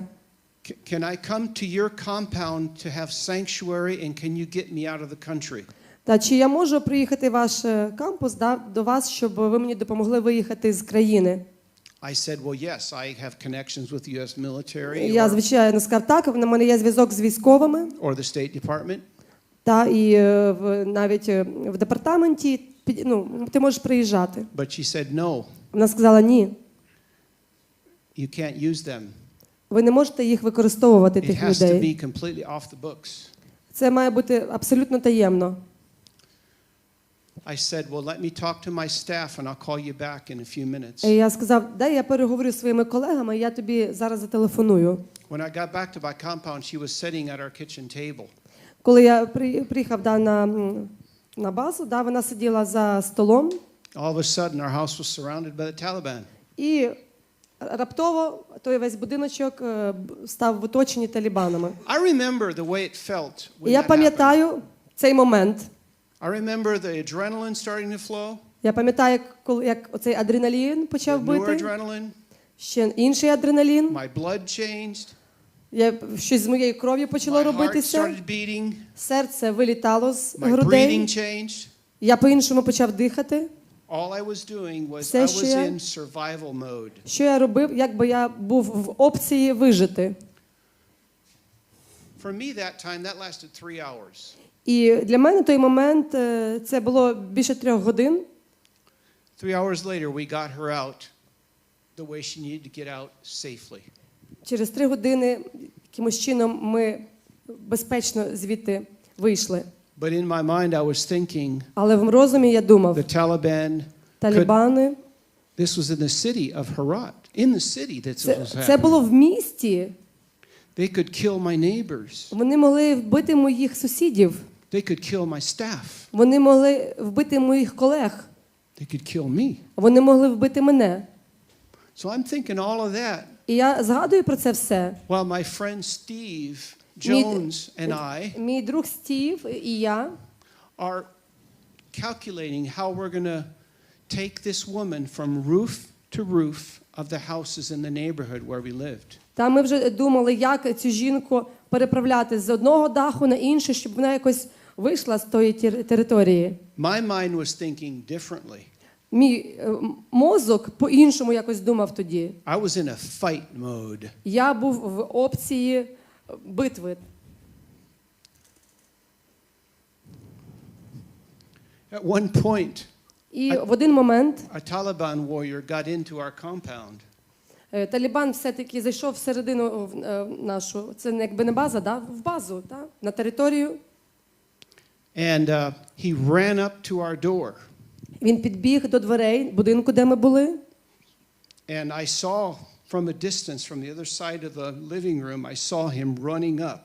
S2: Can I come to your compound to have sanctuary and can you get me out of the country?
S1: Чи я можу приїхати в ваш кампус до вас, щоб ви мені допомогли виїхати з країни?
S2: I said, well, yes, I have connections with the US military
S1: Я, звичайно, сказав так, в мене є зв'язок з військовими.
S2: or the State Department.
S1: І навіть в департаменті, ти можеш приїжджати.
S2: But she said, no,
S1: Вона сказала, ні,
S2: you can't use them.
S1: ви не можете їх використовувати,
S2: It
S1: тих
S2: has to
S1: людей.
S2: be completely off the books.
S1: Це має бути абсолютно таємно.
S2: I said, well, let me talk to my staff and I'll call you back in a few minutes.
S1: І я сказав, дай я переговорю зі своїми колегами, я тобі зараз зателефоную.
S2: When I got back to my compound, she was sitting at our kitchen table.
S1: Коли я приїхав на базу, вона сиділа за столом,
S2: All of a sudden, our house was surrounded by the Taliban.
S1: і раптово той весь будиночок став в оточенні талібанами.
S2: I remember the way it felt when
S1: І я
S2: that happened.
S1: пам'ятаю цей момент.
S2: I remember the adrenaline starting to flow,
S1: Я пам'ятаю, як оцей адреналін почав
S2: the
S1: бити,
S2: noradrenaline.
S1: ще інший адреналін.
S2: My blood changed.
S1: Щось з моєю кров'ю почало
S2: My heart
S1: робитися.
S2: started beating.
S1: Серце вилітало з
S2: My breathing
S1: грудей.
S2: changed.
S1: Я по-іншому почав дихати.
S2: all I was doing was
S1: Все,
S2: I
S1: що
S2: was
S1: я-
S2: in survival mode.
S1: Що я робив, якби я був в опції вижити.
S2: For me that time, that lasted 3 hours.
S1: І для мене той момент це було більше 3 годин.
S2: 3 hours later, we got her out the way she needed to get out safely.
S1: Через 3 години якимось чином ми безпечно звідти вийшли.
S2: But in my mind, I was thinking
S1: Але в розумі я думав,
S2: the Taliban,
S1: талібани,
S2: this was in the city of Herat, in the city that this was
S1: це було
S2: happening.
S1: в місті.
S2: They could kill my neighbors.
S1: Вони могли вбити моїх сусідів.
S2: They could kill my staff.
S1: Вони могли вбити моїх колег.
S2: They could kill me.
S1: Вони могли вбити мене.
S2: So I'm thinking all of that
S1: І я згадую про це все.
S2: while my friend Steve Jones and I
S1: Мій друг Стів і я
S2: are calculating how we're going to take this woman from roof to roof of the houses in the neighborhood where we lived.
S1: Та ми вже думали, як цю жінку переправляти з одного даху на інший, щоб вона якось вийшла з тої території.
S2: My mind was thinking differently.
S1: Мій мозок по-іншому якось думав тоді.
S2: I was in a fight mode.
S1: Я був в опції битви.
S2: At one point,
S1: І в один момент
S2: a Taliban warrior got into our compound.
S1: Талібан все-таки зайшов всередину в нашу, це якби не база, да? В базу, да? На територію.
S2: And he ran up to our door.
S1: Він підбіг до дверей будинку, де ми були.
S2: And I saw from a distance, from the other side of the living room, I saw him running up.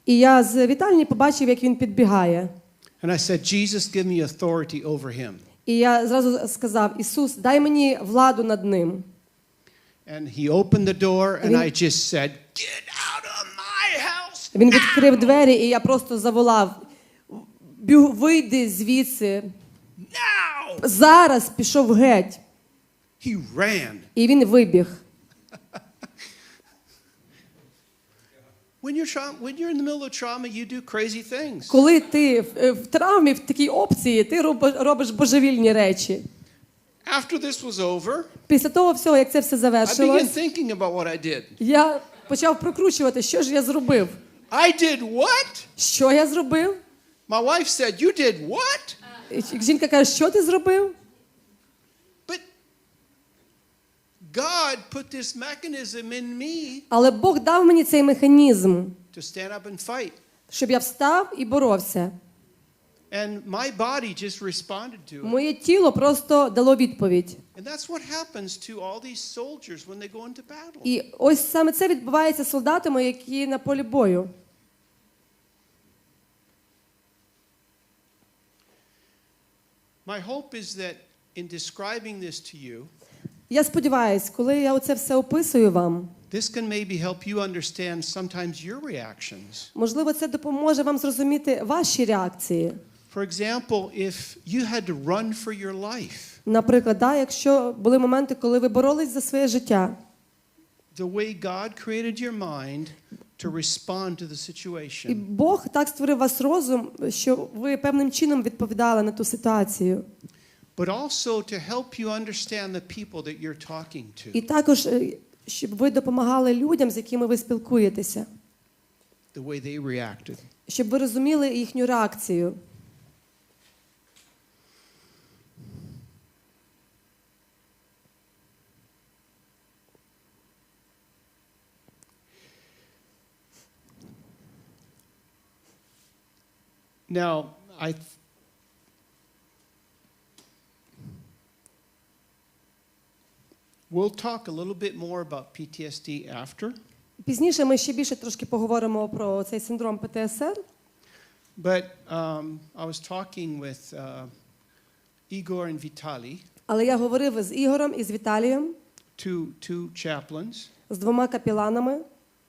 S1: І я з вітальні побачив, як він підбігає.
S2: And I said, Jesus, give me authority over him.
S1: І я зразу сказав, Ісус, дай мені владу над ним.
S2: And he opened the door, and I just said, get out of my house.
S1: Він відкрив двері, і я просто заволав, вийди звідси.
S2: Now!
S1: Зараз пішов геть.
S2: He ran.
S1: І він вибіг.
S2: When you're in the middle of trauma, you do crazy things.
S1: Коли ти в травмі, в такій опції, ти робиш божевільні речі.
S2: After this was over,
S1: Після того всього, як це все
S2: I began
S1: завершилось,
S2: thinking about what I did.
S1: я почав прокручувати, що ж я зробив.
S2: I did what?
S1: Що я зробив?
S2: My wife said, you did what?
S1: І жінка каже, що ти зробив?
S2: But God put this mechanism in me
S1: Але Бог дав мені цей механізм,
S2: to stand up and fight.
S1: щоб я встав і боровся.
S2: And my body just responded to it.
S1: Моє тіло просто дало відповідь.
S2: And that's what happens to all these soldiers when they go into battle.
S1: І ось саме це відбувається з солдатами, які на полі бою.
S2: My hope is that in describing this to you,
S1: Я сподіваюсь, коли я оце все описую вам,
S2: this can maybe help you understand sometimes your reactions.
S1: можливо, це допоможе вам зрозуміти ваші реакції.
S2: For example, if you had to run for your life,
S1: Наприклад, якщо були моменти, коли ви боролись за своє життя,
S2: the way God created your mind to respond to the
S1: і
S2: situation.
S1: Бог так створив вас розум, що ви певним чином відповідали на ту ситуацію.
S2: But also to help you understand the people that you're talking to.
S1: І також, щоб ви допомагали людям, з якими ви спілкуєтеся,
S2: The way they reacted.
S1: щоб ви розуміли їхню реакцію.
S2: Now, we'll talk a little bit more about PTSD after.
S1: Пізніше ми ще більше трошки поговоримо про цей синдром ПТСР.
S2: But I was talking with Igor and Vitaly,
S1: Але я говорив з Ігорем і з Віталієм,
S2: two chaplains,
S1: з 2 капеланами,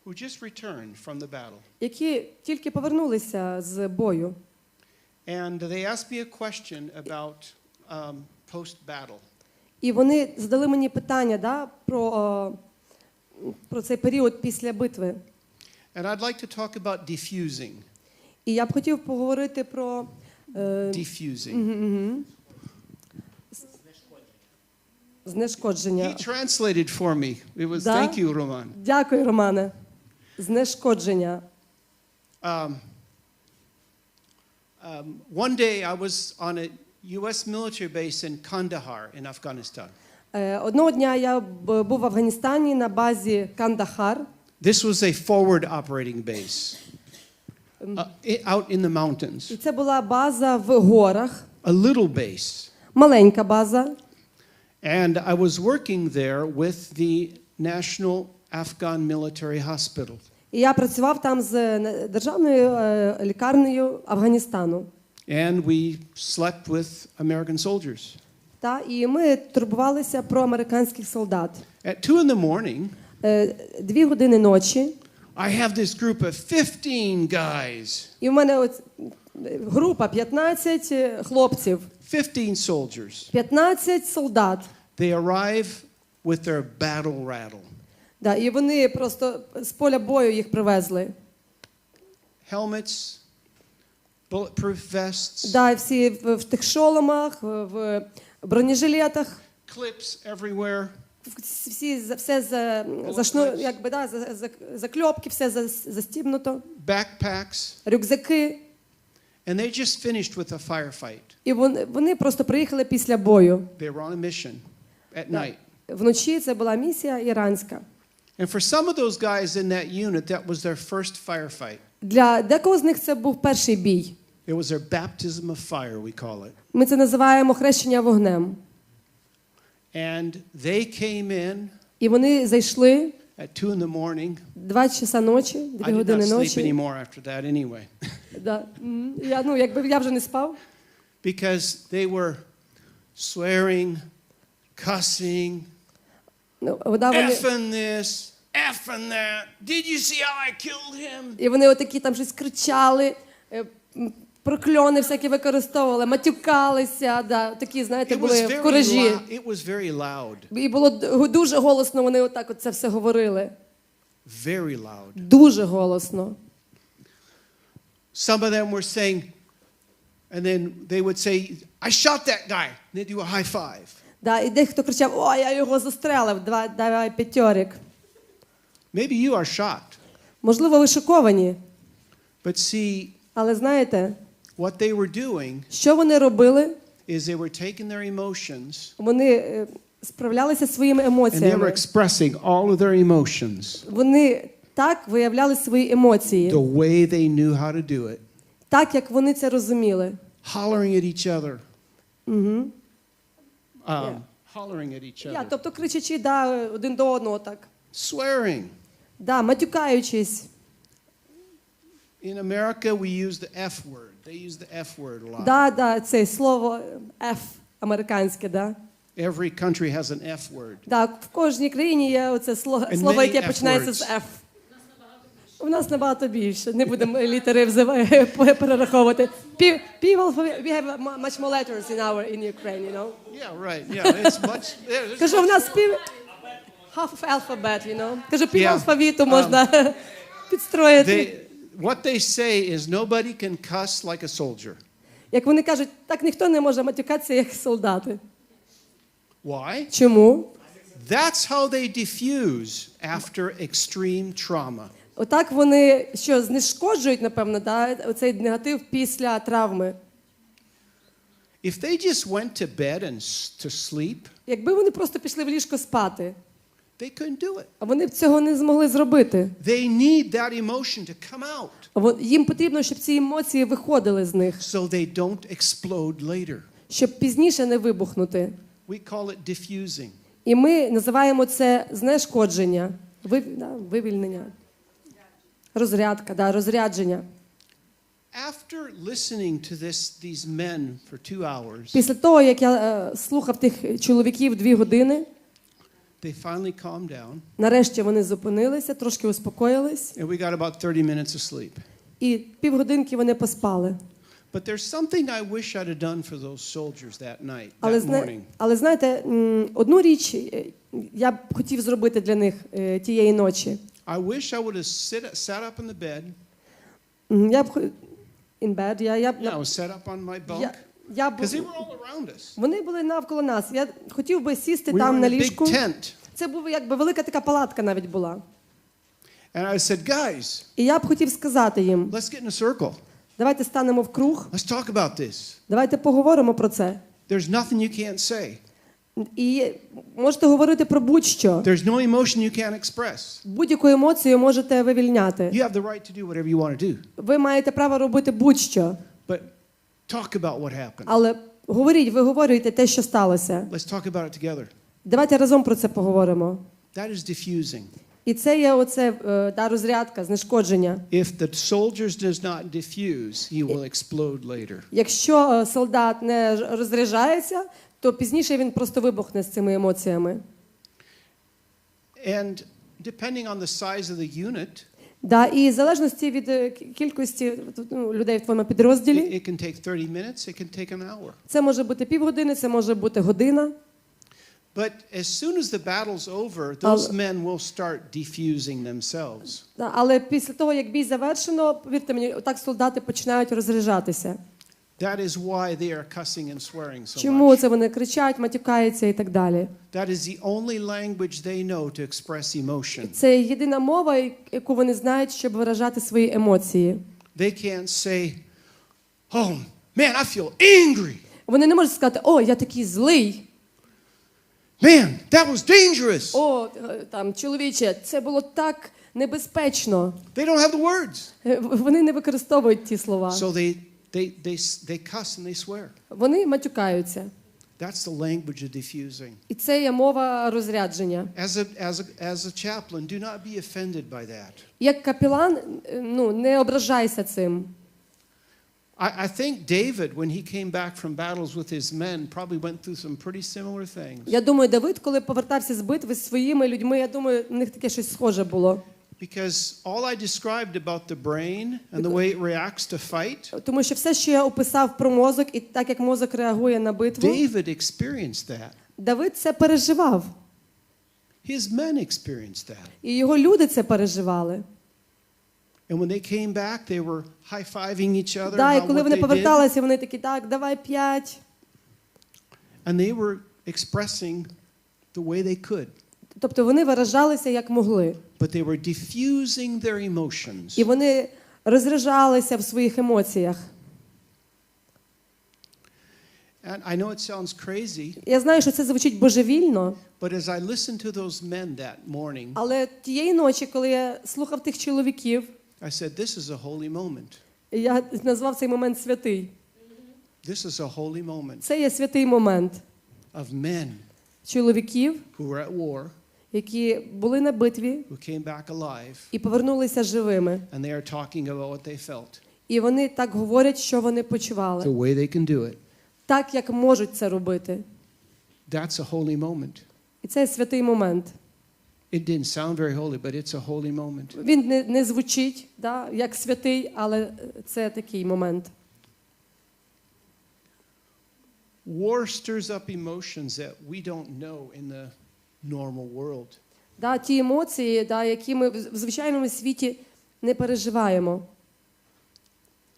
S2: who just returned from the battle.
S1: які тільки повернулися з бою.
S2: And they asked me a question about post-battle.
S1: І вони задали мені питання, про цей період після битви.
S2: And I'd like to talk about diffusing.
S1: І я б хотів поговорити про
S2: Diffusing.
S1: Знешкодження.
S2: He translated for me. It was
S1: Да?
S2: thank you, Roman.
S1: Дякую, Романе. Знешкодження.
S2: One day I was on a U.S. military base in Kandahar in Afghanistan.
S1: Одного дня я був в Афганістані на базі Кандахар.
S2: This was a forward operating base out in the mountains.
S1: І це була база в горах,
S2: A little base.
S1: маленька база.
S2: And I was working there with the National Afghan Military Hospital.
S1: І я працював там з державною лікарнею Афганістану.
S2: And we slept with American soldiers.
S1: І ми турбувалися про американських солдат.
S2: At 2 in the morning,
S1: 2 години ночі.
S2: I have this group of 15 guys.
S1: І в мене група 15 хлопців.
S2: 15 soldiers.
S1: 15 солдат.
S2: They arrive with their battle rattle.
S1: І вони просто з поля бою їх привезли.
S2: Helmets, bulletproof vests.
S1: І всі в тих шоломах, в бронежилетах.
S2: Clips everywhere.
S1: Все закльопки, все застібнуто.
S2: Backpacks.
S1: Рюкзаки.
S2: And they just finished with a firefight.
S1: І вони просто приїхали після бою.
S2: They were on a mission at night.
S1: Вночі це була місія іранська.
S2: And for some of those guys in that unit, that was their first firefight.
S1: Для декого з них це був перший бій.
S2: It was their baptism of fire, we call it.
S1: Ми це називаємо хрещення вогнем.
S2: And they came in
S1: І вони зайшли
S2: at 2 in the morning.
S1: 2 часа ночі, 2
S2: I did
S1: години
S2: not sleep
S1: ночі.
S2: anymore after that anyway.
S1: Я вже не спав.
S2: Because they were swearing, cussing, effing this, effing that. Did you see how I killed him?
S1: І вони отакі там щось кричали, прокльони всякі використовували, матюкалися, такі, знаєте, були в куражі.
S2: It was very loud.
S1: І було дуже голосно, вони отак це все говорили.
S2: Very loud.
S1: Дуже голосно.
S2: Some of them were saying, and then they would say, I shot that guy. And they do a high five.
S1: І дехто кричав, о, я його застрелив, давай п'ятьорик.
S2: Maybe you are shocked.
S1: Можливо, ви шоковані.
S2: But see,
S1: Але знаєте,
S2: what they were doing
S1: що вони робили?
S2: is they were taking their emotions
S1: Вони справлялися своїми
S2: and they were
S1: емоціями.
S2: expressing all of their emotions
S1: Вони так виявляли свої емоції,
S2: the way they knew how to do it.
S1: так, як вони це розуміли.
S2: Hollering at each other. Hollering at each other.
S1: Тобто кричачи один до одного так.
S2: Swearing.
S1: Матюкаючись.
S2: In America we use the F word. They use the F word a lot.
S1: Це слово F американське,
S2: Every country has an F word.
S1: В кожній країні є оце слово, яке починається з F. У нас набагато більше. Не будемо літери перераховувати. We have much more letters in Ukraine, you know.
S2: Yeah, right. Yeah, it's much.
S1: Кажу, у нас half of alphabet, you know. Кажу, пів алфавіту можна підстроїти.
S2: What they say is nobody can cuss like a soldier.
S1: Як вони кажуть, так ніхто не може матюкатися, як солдати.
S2: Why?
S1: Чому?
S2: That's how they diffuse after extreme trauma.
S1: Отак вони знешкоджують, напевно, оцей негатив після травми.
S2: If they just went to bed and to sleep,
S1: Якби вони просто пішли в ліжко спати,
S2: they couldn't do it.
S1: а вони б цього не змогли зробити.
S2: They need that emotion to come out.
S1: Їм потрібно, щоб ці емоції виходили з них,
S2: So they don't explode later.
S1: щоб пізніше не вибухнути.
S2: We call it diffusing.
S1: І ми називаємо це знешкодження, вивільнення, розрядка, розрядження.
S2: After listening to these men for 2 hours,
S1: Після того, як я слухав тих чоловіків 2 години,
S2: they finally calmed down.
S1: Нарешті вони зупинилися, трошки успокоїлись.
S2: And we got about 30 minutes of sleep.
S1: І півгодинки вони поспали.
S2: But there's something I wish I'd have done for those soldiers that night, that morning.
S1: Але знаєте, одну річ я б хотів зробити для них тієї ночі.
S2: I wish I would have sat up in the bed.
S1: Я б in bed,
S2: Yeah, I was set up on my bunk. Because they were all around us.
S1: Вони були навколо нас. Я хотів би сісти
S2: We were
S1: там
S2: in
S1: на
S2: a big
S1: ліжку.
S2: tent.
S1: Це була якби велика така палатка навіть була.
S2: And I said, guys,
S1: І я б хотів сказати їм,
S2: let's get in a circle.
S1: давайте станемо в круг,
S2: Let's talk about this.
S1: давайте поговоримо про це.
S2: There's nothing you can't say.
S1: І можете говорити про будь-що.
S2: There's no emotion you can't express.
S1: Будь-яку емоцію можете вивільняти.
S2: You have the right to do whatever you want to do.
S1: Ви маєте право робити будь-що.
S2: But talk about what happened.
S1: Але виговорюйте те, що сталося.
S2: Let's talk about it together.
S1: Давайте разом про це поговоримо.
S2: That is diffusing.
S1: І це є оце розрядка, знешкодження.
S2: If the soldiers does not diffuse, he will explode later.
S1: Якщо солдат не розряджається, то пізніше він просто вибухне з цими емоціями.
S2: And depending on the size of the unit,
S1: Да, і в залежності від кількості людей в твоєму підрозділі,
S2: it can take 30 minutes, it can take an hour.
S1: це може бути півгодини, це може бути година.
S2: But as soon as the battle's over, those men will start diffusing themselves.
S1: Да, але після того, як бій завершено, повірте мені, так солдати починають розряджатися.
S2: That is why they are cussing and swearing so
S1: Чому
S2: much.
S1: це вони кричать, матюкаються і так далі?
S2: That is the only language they know to express emotion.
S1: Це єдина мова, яку вони знають, щоб виражати свої емоції.
S2: They can't say, "Oh, man, I feel angry.
S1: Вони не можуть сказати: "О, я такий злий.
S2: Man, that was dangerous."
S1: О, там, чоловіче, це було так небезпечно."
S2: They don't have the words.
S1: Вони не використовують ті слова.
S2: So they cuss and they swear.
S1: Вони матюкаються.
S2: That's the language of diffusing.
S1: І це є мова розрядження.
S2: As a chaplain, do not be offended by that.
S1: Як капелан, не ображайся цим.
S2: I think David, when he came back from battles with his men, probably went through some pretty similar things.
S1: Я думаю, Давид, коли повертався з битви зі своїми людьми, я думаю, у них таке щось схоже було.
S2: Because all I described about the brain and the way it reacts to fight,
S1: Тому що все, що я описав про мозок, і так, як мозок реагує на битву,
S2: David experienced that.
S1: Давид це переживав.
S2: His men experienced that.
S1: І його люди це переживали.
S2: And when they came back, they were high-fiving each other
S1: Да, і
S2: about
S1: коли
S2: what
S1: вони
S2: they did.
S1: поверталися, вони такі: "Так, давай 5.
S2: And they were expressing the way they could.
S1: Тобто вони виражалися як могли.
S2: But they were diffusing their emotions.
S1: І вони розряджалися в своїх емоціях.
S2: And I know it sounds crazy,
S1: Я знаю, що це звучить божевільно,
S2: but as I listened to those men that morning,
S1: але тієї ночі, коли я слухав тих чоловіків,
S2: I said, this is a holy moment.
S1: я назвав цей момент святий.
S2: This is a holy moment
S1: Це є святий момент
S2: of men
S1: чоловіків,
S2: who were at war,
S1: які були на битві
S2: who came back alive,
S1: і повернулися живими.
S2: and they are talking about what they felt,
S1: І вони так говорять, що вони почували.
S2: the way they can do it.
S1: Так, як можуть це робити.
S2: That's a holy moment.
S1: І це святий момент.
S2: It didn't sound very holy, but it's a holy moment.
S1: Він не звучить, да, як святий, але це такий момент.
S2: War stirs up emotions that we don't know in the normal world.
S1: Да, ті емоції, да, які ми в звичайному світі не переживаємо.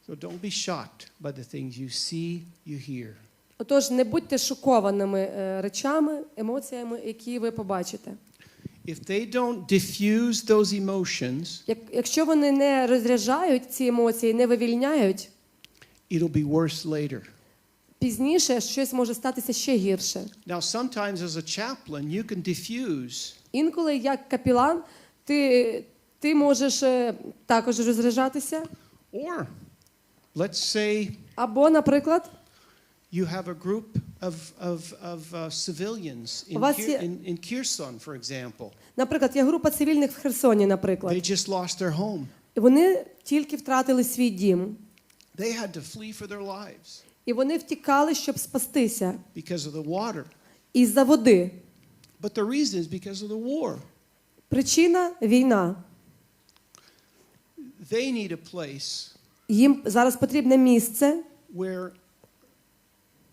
S2: So don't be shocked by the things you see, you hear.
S1: Отож, не будьте шокованими речами, емоціями, які ви побачите.
S2: If they don't diffuse those emotions,
S1: Якщо вони не розряджають ці емоції, не вивільняють,
S2: it'll be worse later.
S1: пізніше щось може статися ще гірше.
S2: Now, sometimes as a chaplain, you can diffuse,
S1: Інколи, як капелан, ти можеш також розряджатися.
S2: or let's say
S1: Або, наприклад,
S2: you have a group of civilians
S1: У вас є-
S2: in Kherson, for example.
S1: наприклад, є група цивільних в Херсоні, наприклад.
S2: They just lost their home.
S1: І вони тільки втратили свій дім.
S2: They had to flee for their lives
S1: І вони втікали, щоб спастися
S2: because of the water.
S1: із-за води.
S2: But the reason is because of the war.
S1: Причина – війна.
S2: They need a place
S1: Їм зараз потрібне місце,
S2: where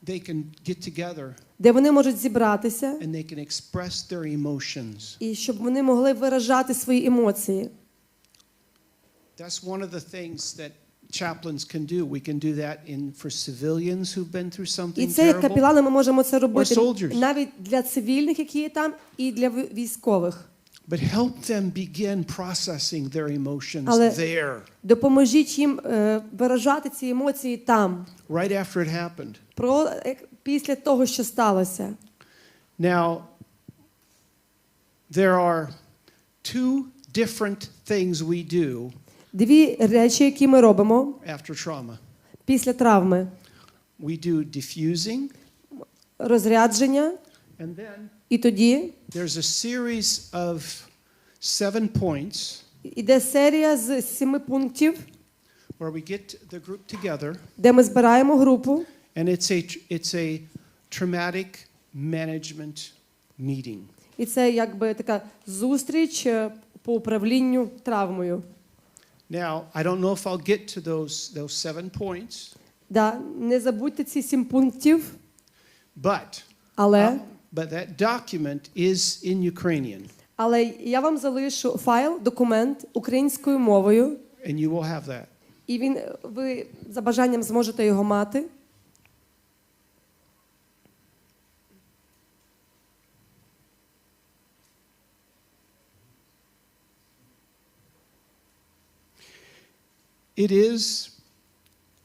S2: they can get together
S1: де вони можуть зібратися,
S2: and they can express their emotions.
S1: і щоб вони могли виражати свої емоції.
S2: That's one of the things that chaplains can do. We can do that for civilians who've been through
S1: І
S2: something
S1: це як
S2: terrible.
S1: капелани ми можемо це робити
S2: Or soldiers.
S1: навіть для цивільних, які є там, і для військових.
S2: But help them begin processing their emotions
S1: Але
S2: there,
S1: допоможіть їм виражати ці емоції там,
S2: right after it happened.
S1: після того, що сталося.
S2: Now, there are two different things we do
S1: Дві речі, які ми робимо
S2: after trauma.
S1: після травми.
S2: We do diffusing,
S1: Розрядження,
S2: and then
S1: і тоді
S2: there's a series of 7 points
S1: іде серія з 7 пунктів,
S2: where we get the group together,
S1: де ми збираємо групу,
S2: and it's a traumatic management meeting.
S1: і це якби така зустріч по управлінню травмою.
S2: Now, I don't know if I'll get to those 7 points,
S1: Да, не забудьте ці 7 пунктів,
S2: but
S1: але
S2: that document is in Ukrainian,
S1: але я вам залишу файл, документ українською мовою,
S2: and you will have that.
S1: і ви за бажанням зможете його мати.
S2: It is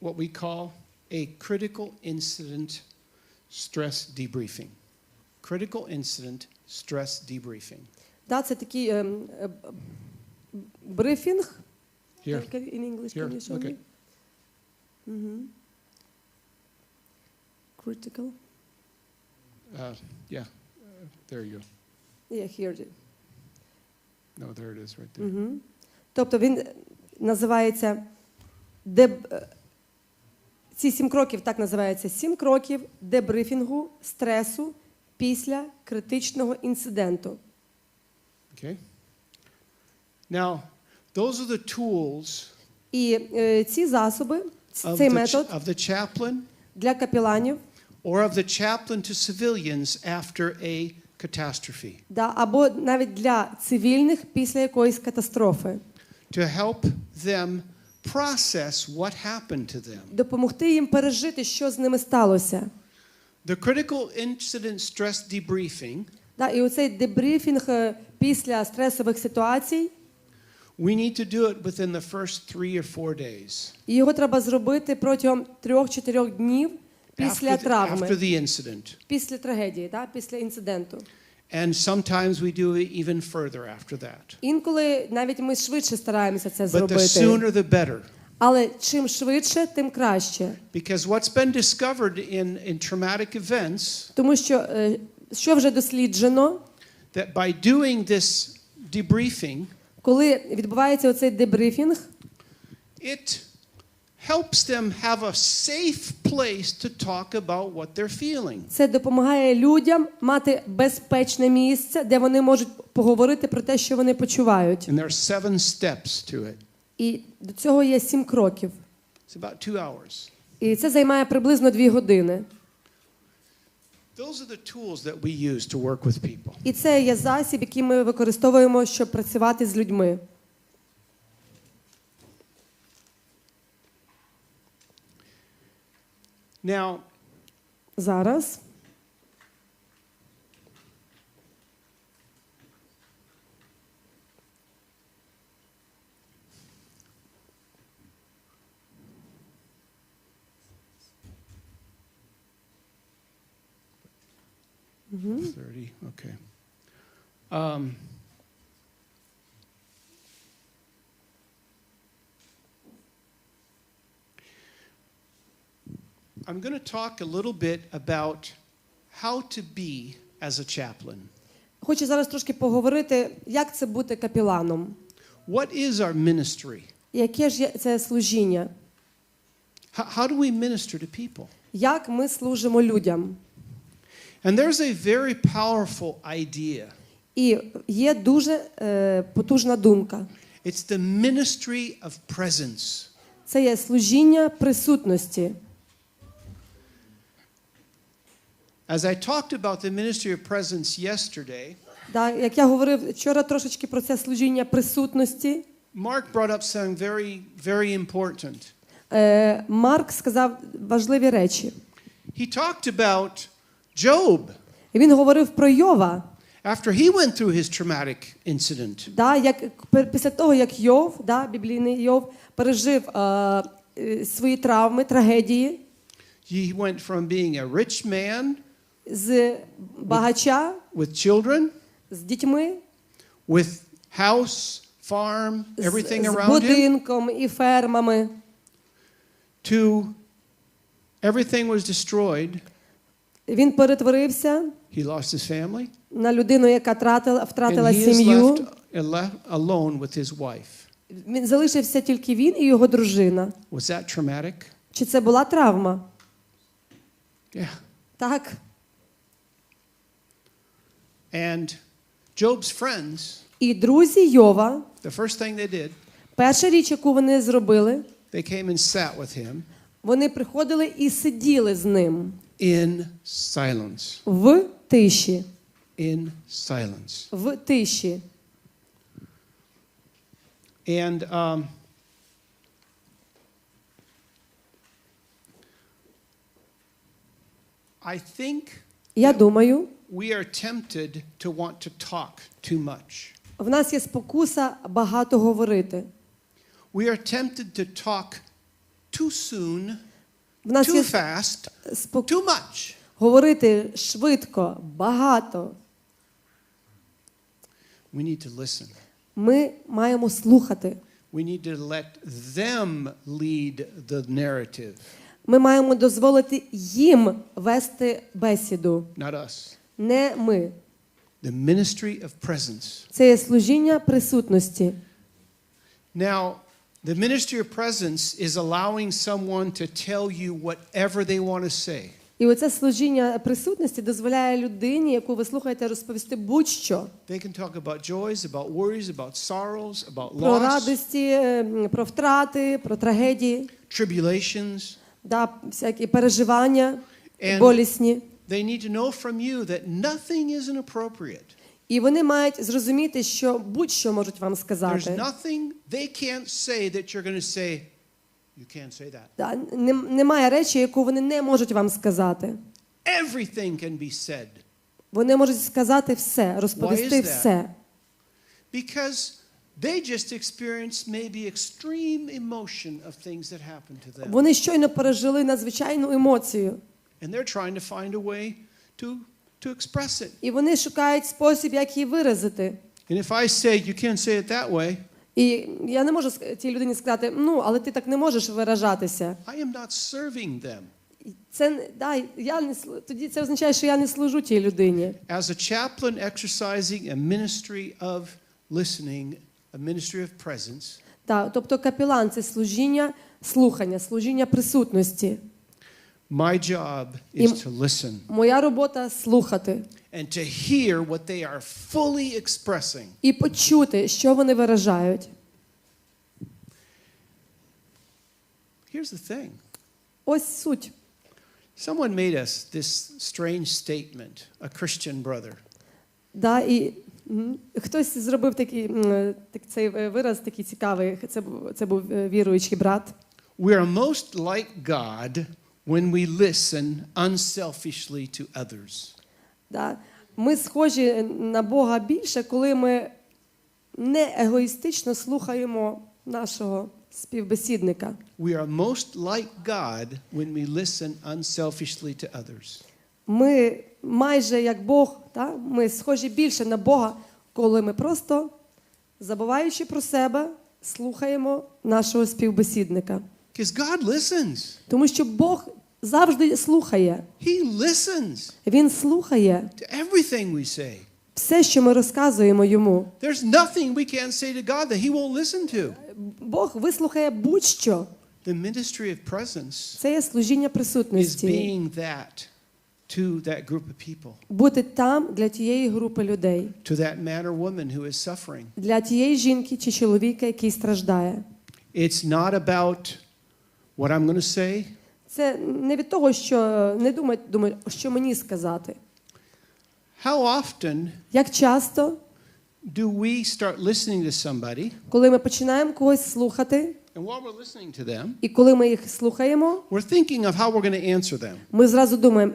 S2: what we call a critical incident stress debriefing. Critical incident stress debriefing.
S1: Да, це такий брифінг.
S2: Here.
S1: In English,
S2: Here,
S1: can you show
S2: okay.
S1: me? Critical.
S2: Yeah, there you go.
S1: Yeah, here.
S2: No, there it is right there.
S1: Тобто він називається ці 7 кроків так називаються 7 кроків дебрифінгу стресу після критичного інциденту.
S2: Okay. Now, those are the tools
S1: І ці засоби,
S2: of
S1: цей метод
S2: the chaplain
S1: для капеланів,
S2: or of the chaplain to civilians after a catastrophe,
S1: да, або навіть для цивільних після якоїсь катастрофи.
S2: to help them process what happened to them.
S1: Допомогти їм пережити, що з ними сталося.
S2: The critical incident stress debriefing,
S1: Да, і оцей дебрифінг після стресових ситуацій,
S2: we need to do it within the first 3 or 4 days
S1: і його треба зробити протягом 3-4 днів після
S2: after
S1: травми,
S2: the incident.
S1: після трагедії, да, після інциденту.
S2: And sometimes we do it even further after that.
S1: Інколи навіть ми швидше стараємося це
S2: But the
S1: зробити.
S2: sooner the better.
S1: Але чим швидше, тим краще.
S2: Because what's been discovered in traumatic events,
S1: Тому що вже досліджено,
S2: that by doing this debriefing,
S1: коли відбувається оцей дебрифінг,
S2: it helps them have a safe place to talk about what they're feeling.
S1: це допомагає людям мати безпечне місце, де вони можуть поговорити про те, що вони почувають.
S2: And there are 7 steps to it.
S1: І до цього є 7 кроків.
S2: It's about 2 hours.
S1: І це займає приблизно 2 години.
S2: Those are the tools that we use to work with people.
S1: І це є засіб, який ми використовуємо, щоб працювати з людьми.
S2: Now,
S1: Зараз.
S2: Mm-hmm. 30, okay. I'm going to talk a little bit about how to be as a chaplain.
S1: Хочу зараз трошки поговорити, як це бути капеланом.
S2: What is our ministry?
S1: Яке ж є це служіння?
S2: How do we minister to people?
S1: Як ми служимо людям?
S2: And there's a very powerful idea.
S1: І є дуже потужна думка.
S2: It's the ministry of presence.
S1: Це є служіння присутності.
S2: As I talked about the ministry of presence yesterday,
S1: Да, як я говорив вчора трошечки про це служіння присутності,
S2: Mark brought up something very, very important.
S1: Марк сказав важливі речі.
S2: He talked about Job
S1: І він говорив про Йова.
S2: after he went through his traumatic incident.
S1: Після того, як Йов, біблійний Йов, пережив свої травми, трагедії,
S2: He went from being a rich man
S1: з багача,
S2: with children,
S1: з дітьми,
S2: with house, farm, everything
S1: з
S2: around him,
S1: будинком і фермами,
S2: to everything was destroyed.
S1: він перетворився
S2: He lost his family.
S1: на людину, яка втратила
S2: And he is
S1: сім'ю.
S2: left alone with his wife.
S1: Він залишився тільки він і його дружина.
S2: Was that traumatic?
S1: Чи це була травма?
S2: Yeah.
S1: Так.
S2: And Job's friends,
S1: І друзі Йова,
S2: the first thing they did,
S1: перша річ, яку вони зробили,
S2: they came and sat with him
S1: вони приходили і сиділи з ним
S2: in silence.
S1: в тиші.
S2: In silence.
S1: В тиші.
S2: And I think
S1: Я думаю,
S2: we are tempted to want to talk too much.
S1: в нас є спокуса багато говорити.
S2: We are tempted to talk too soon,
S1: В нас
S2: too
S1: є
S2: fast, too much.
S1: говорити швидко, багато.
S2: We need to listen.
S1: Ми маємо слухати.
S2: We need to let them lead the narrative,
S1: Ми маємо дозволити їм вести бесіду,
S2: not us.
S1: не ми.
S2: The ministry of presence.
S1: Це є служіння присутності.
S2: Now, the ministry of presence is allowing someone to tell you whatever they want to say.
S1: І оце служіння присутності дозволяє людині, яку ви слухаєте, розповісти будь-що.
S2: They can talk about joys, about worries, about sorrows, about
S1: Про
S2: loss,
S1: радості, про втрати, про трагедії,
S2: tribulations.
S1: всякі переживання
S2: And
S1: болісні.
S2: they need to know from you that nothing is inappropriate.
S1: І вони мають зрозуміти, що будь-що можуть вам
S2: There's
S1: сказати.
S2: nothing they can't say that you're going to say, you can't say that.
S1: Немає речі, яку вони не можуть вам сказати.
S2: Everything can be said.
S1: Вони можуть сказати все, розповісти
S2: Why is that?
S1: все.
S2: Because they just experienced maybe extreme emotion of things that happened to them.
S1: Вони щойно пережили надзвичайну емоцію.
S2: And they're trying to find a way to express it.
S1: І вони шукають спосіб, як її виразити.
S2: And if I say, you can't say it that way,
S1: І я не можу цій людині сказати, але ти так не можеш виражатися.
S2: I am not serving them.
S1: Тоді це означає, що я не служу тій людині.
S2: As a chaplain exercising a ministry of listening, a ministry of presence,
S1: Тобто капелан – це служіння слухання, служіння присутності.
S2: my job is to listen
S1: Моя робота – слухати.
S2: and to hear what they are fully expressing.
S1: І почути, що вони виражають.
S2: Here's the thing.
S1: Ось суть.
S2: Someone made us this strange statement, a Christian brother.
S1: Хтось зробив цей вираз такий цікавий. Це був віруючий брат.
S2: We are most like God when we listen unselfishly to others.
S1: Ми схожі на Бога більше, коли ми не егоїстично слухаємо нашого співбесідника.
S2: We are most like God when we listen unselfishly to others.
S1: Ми майже як Бог, ми схожі більше на Бога, коли ми просто, забуваючи про себе, слухаємо нашого співбесідника.
S2: Because God listens.
S1: Тому що Бог завжди слухає.
S2: He listens
S1: Він слухає
S2: to everything we say.
S1: все, що ми розказуємо йому.
S2: There's nothing we can't say to God that he won't listen to.
S1: Бог вислухає будь-що.
S2: The ministry of presence
S1: Це є служіння
S2: is
S1: присутності.
S2: being that to that group of people.
S1: Бути там для тієї групи людей.
S2: To that man or woman who is suffering.
S1: Для тієї жінки чи чоловіка, який страждає.
S2: It's not about what I'm going to say.
S1: Це не від того, що не думають, що мені сказати.
S2: How often
S1: Як часто,
S2: do we start listening to somebody
S1: коли ми починаємо когось слухати,
S2: And while we're listening to them,
S1: І коли ми їх слухаємо,
S2: we're thinking of how we're going to answer them.
S1: ми зразу думаємо,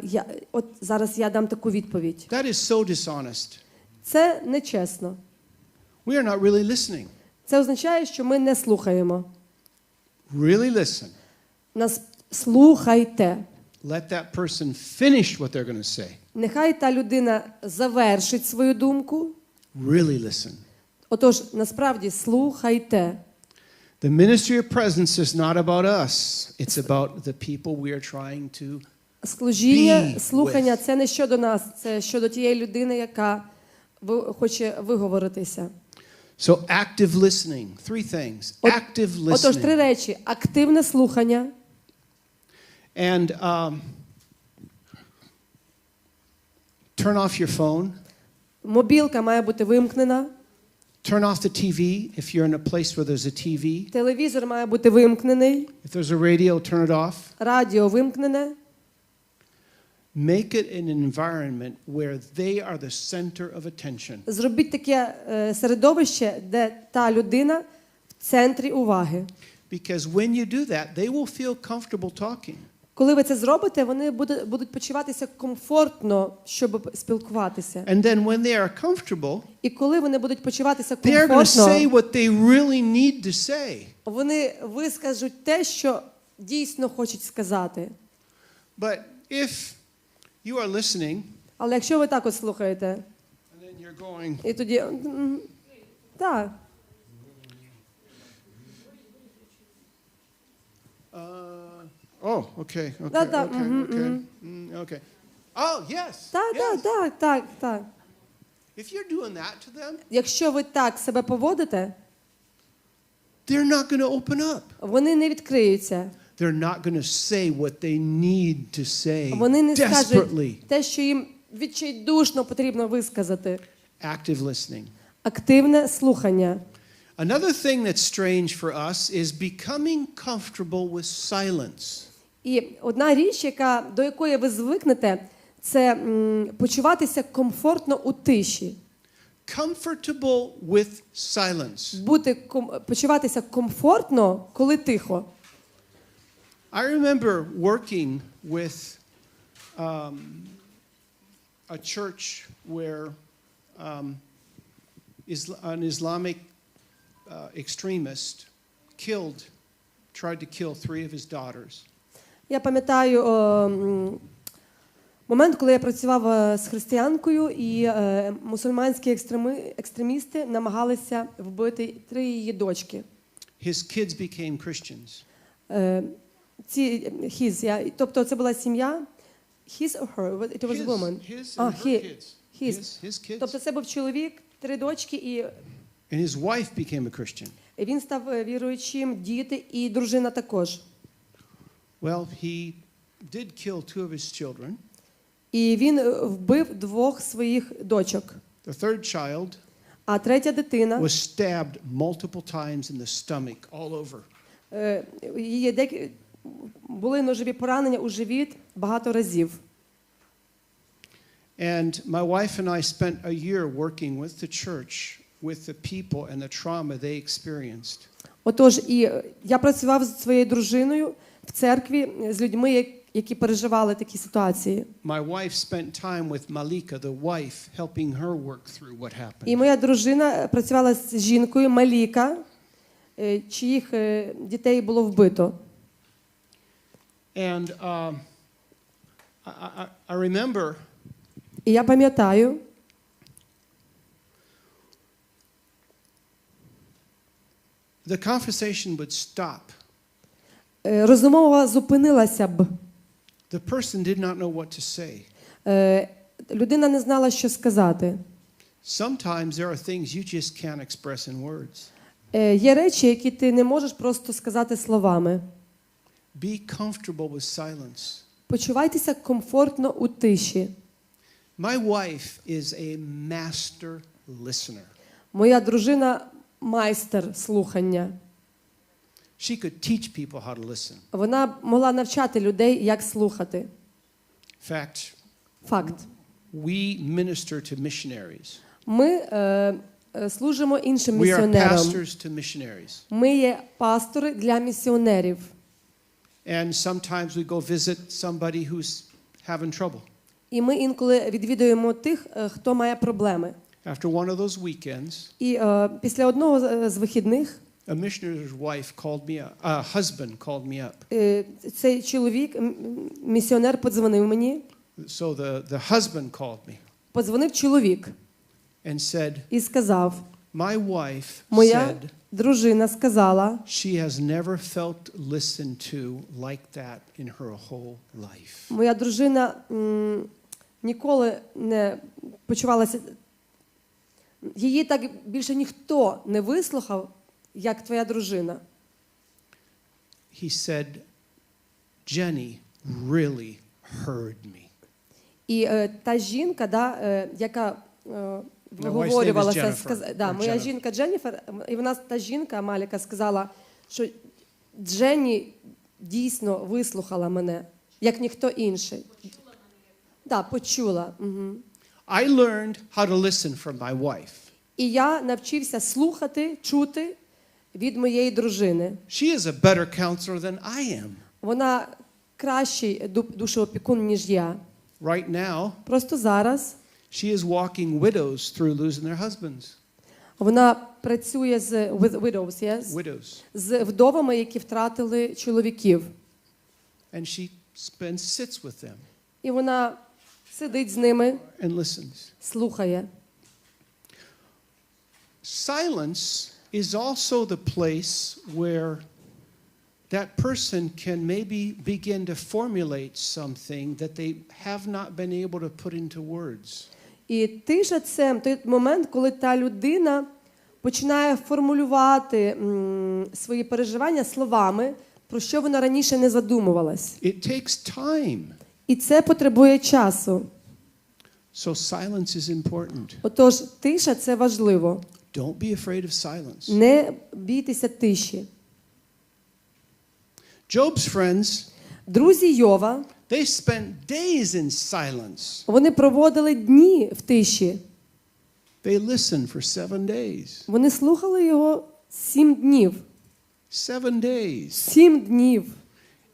S1: от зараз я дам таку відповідь.
S2: That is so dishonest.
S1: Це нечесно.
S2: We are not really listening.
S1: Це означає, що ми не слухаємо.
S2: Really listen.
S1: Нас слухайте.
S2: Let that person finish what they're going to say.
S1: Нехай та людина завершить свою думку.
S2: Really listen.
S1: Отож, насправді, слухайте.
S2: The ministry of presence is not about us. It's about the people we are trying to
S1: Служіння, слухання – це не щодо нас, це щодо тієї людини, яка хоче виговоритися.
S2: So active listening, 3 things. Active
S1: Отож, 3
S2: listening.
S1: речі. Активне слухання.
S2: And turn off your phone.
S1: Мобілка має бути вимкнена.
S2: Turn off the TV if you're in a place where there's a TV.
S1: Телевізор має бути вимкнений.
S2: If there's a radio, turn it off.
S1: Радіо вимкнене.
S2: Make it an environment where they are the center of attention.
S1: Зробіть таке середовище, де та людина в центрі уваги.
S2: Because when you do that, they will feel comfortable talking.
S1: Коли ви це зробите, вони будуть почуватися комфортно, щоб спілкуватися.
S2: And then when they are comfortable,
S1: І коли вони будуть почуватися
S2: they are going to say
S1: комфортно,
S2: what they really need to say.
S1: вони вискажуть те, що дійсно хочуть сказати.
S2: But if you are listening,
S1: Але якщо ви так от слухаєте,
S2: and then you're going,
S1: і тоді, так,
S2: oh, okay, okay,
S1: Да-да,
S2: okay, okay. Oh, yes. Yes.
S1: Так.
S2: If you're doing that to them,
S1: Якщо ви так себе поводите,
S2: they're not going to open up.
S1: вони не відкриються.
S2: They're not going to say what they need to say
S1: Вони не
S2: desperately.
S1: скажуть те, що їм відчайдушно потрібно висказати.
S2: Active listening.
S1: Активне слухання.
S2: Another thing that's strange for us is becoming comfortable with silence.
S1: І одна річ, до якої ви звикнете, це почуватися комфортно у тиші.
S2: Comfortable with silence.
S1: Почуватися комфортно, коли тихо.
S2: I remember working with a church where an Islamic extremist tried to kill 3 of his daughters.
S1: Я пам'ятаю момент, коли я працював з християнкою, і мусульманські екстремісти намагалися вбити 3 її дочки.
S2: His kids became Christians.
S1: Тобто це була сім'я. His or her? It was a woman.
S2: His and her kids. His kids.
S1: Тобто це був чоловік, 3 дочки, і
S2: And his wife became a Christian.
S1: він став віруючим, діти і дружина також.
S2: Well, he did kill 2 of his children.
S1: І він вбив 2 своїх дочок.
S2: The third child
S1: А третя дитина
S2: was stabbed multiple times in the stomach all over.
S1: Були ножові поранення у живіт багато разів.
S2: And my wife and I spent a year working with the church, with the people and the trauma they experienced.
S1: Отож, і я працював з своєю дружиною в церкві з людьми, які переживали такі ситуації.
S2: My wife spent time with Malika, the wife, helping her work through what happened.
S1: І моя дружина працювала з жінкою Маліка, чиїх дітей було вбито.
S2: And I remember
S1: І я пам'ятаю,
S2: the conversation would stop.
S1: розмова зупинилася б.
S2: The person did not know what to say.
S1: Людина не знала, що сказати.
S2: Sometimes there are things you just can't express in words.
S1: Є речі, які ти не можеш просто сказати словами.
S2: Be comfortable with silence.
S1: Почувайтеся комфортно у тиші.
S2: My wife is a master listener.
S1: Моя дружина – майстер слухання.
S2: She could teach people how to listen.
S1: Вона могла навчати людей, як слухати.
S2: Fact,
S1: Факт.
S2: we minister to missionaries.
S1: Ми служимо іншим
S2: We are
S1: місіонерам.
S2: pastors to missionaries.
S1: Ми є пастори для місіонерів.
S2: And sometimes we go visit somebody who's having trouble.
S1: І ми інколи відвідуємо тих, хто має проблеми.
S2: After one of those weekends,
S1: І після одного з вихідних
S2: a missionary's wife called me up, husband called me up.
S1: Цей чоловік, місіонер, подзвонив мені.
S2: So the husband called me
S1: Подзвонив чоловік
S2: and said,
S1: і сказав,
S2: my wife
S1: моя
S2: said
S1: дружина сказала,
S2: she has never felt listened to like that in her whole life.
S1: моя дружина ніколи не почувалася, її так більше ніхто не вислухав, як твоя дружина.
S2: He said, Jenny really heard me.
S1: І та жінка, яка виговорювалася, моя жінка Дженніфер, і вона, та жінка Маліка, сказала, що Дженні дійсно вислухала мене, як ніхто інший. Почула.
S2: I learned how to listen from my wife.
S1: І я навчився слухати, чути від моєї дружини.
S2: She is a better counselor than I am.
S1: Вона кращий душеопікун, ніж я.
S2: Right now,
S1: Просто зараз
S2: she is walking widows through losing their husbands.
S1: вона працює з
S2: Widows.
S1: з вдовами, які втратили чоловіків.
S2: And she sits with them
S1: І вона сидить з ними,
S2: and listens.
S1: слухає.
S2: Silence is also the place where that person can maybe begin to formulate something that they have not been able to put into words.
S1: І тиша – це той момент, коли та людина починає формулювати свої переживання словами, про що вона раніше не задумувалась.
S2: It takes time.
S1: І це потребує часу.
S2: So silence is important.
S1: Отож, тиша – це важливо.
S2: Don't be afraid of silence.
S1: Не бійтеся тиші.
S2: Job's friends,
S1: Друзі Йова,
S2: they spent days in silence.
S1: вони проводили дні в тиші.
S2: They listened for 7 days.
S1: Вони слухали його 7 днів.
S2: 7 days.
S1: 7 днів.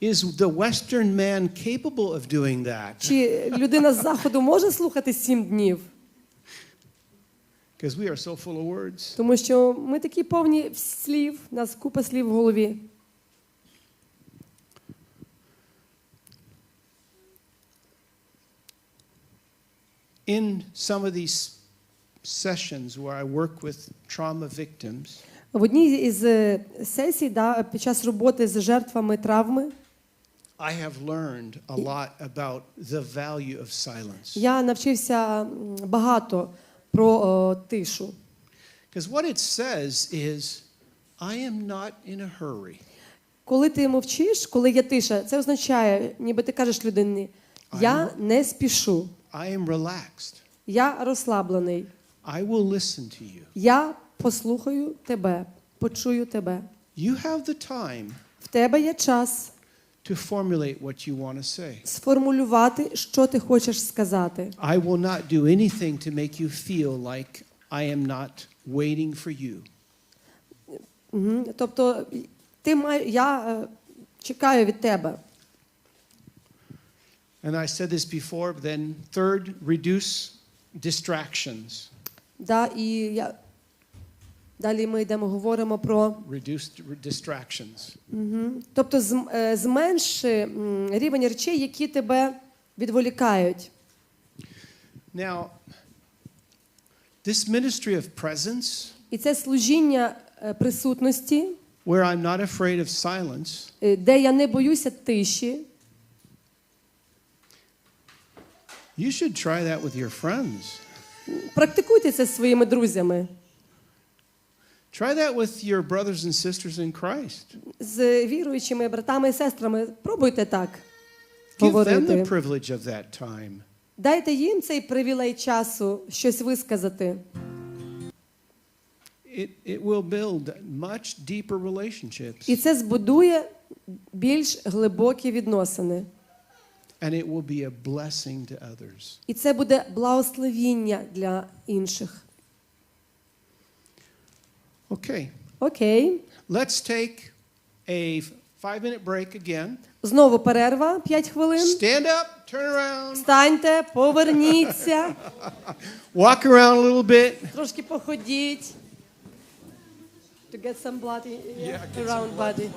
S2: Is the Western man capable of doing that?
S1: Чи людина з Заходу може слухати 7 днів?
S2: Because we are so full of words.
S1: Тому що ми такі повні слів, у нас купа слів в голові.
S2: In some of these sessions where I work with trauma victims,
S1: В одній із сесій, під час роботи з жертвами травми,
S2: I have learned a lot about the value of silence.
S1: я навчився багато про тишу.
S2: Because what it says is, I am not in a hurry.
S1: Коли ти мовчиш, коли є тиша, це означає, ніби ти кажеш людині, я не спішу,
S2: I am relaxed.
S1: я розслаблений,
S2: I will listen to you.
S1: я послухаю тебе, почую тебе.
S2: You have the time
S1: В тебе є час
S2: to formulate what you want to say.
S1: сформулювати, що ти хочеш сказати.
S2: I will not do anything to make you feel like I am not waiting for you.
S1: Тобто, я чекаю від тебе.
S2: And I said this before, but then third, reduce distractions.
S1: Далі ми говоримо про
S2: Reduce distractions.
S1: тобто зменши рівень речей, які тебе відволікають.
S2: Now, this ministry of presence,
S1: І це служіння присутності,
S2: where I'm not afraid of silence,
S1: де я не боюся тиші.
S2: you should try that with your friends.
S1: Практикуйте це зі своїми друзями.
S2: Try that with your brothers and sisters in Christ.
S1: З віруючими братами і сестрами пробуйте так
S2: Give them the
S1: говорити.
S2: privilege of that time.
S1: Дайте їм цей привілей часу щось висказати.
S2: It will build much deeper relationships.
S1: І це збудує більш глибокі відносини.
S2: And it will be a blessing to others.
S1: І це буде благословіння для інших.
S2: Okay.
S1: Окей.
S2: Let's take a 5-minute break again.
S1: Знову перерва, 5 хвилин.
S2: Stand up, turn around,
S1: Встаньте, поверніться,
S2: walk around a little bit.
S1: трошки походіть. To get some blood
S2: Yeah, get some
S1: around
S2: blood
S1: body.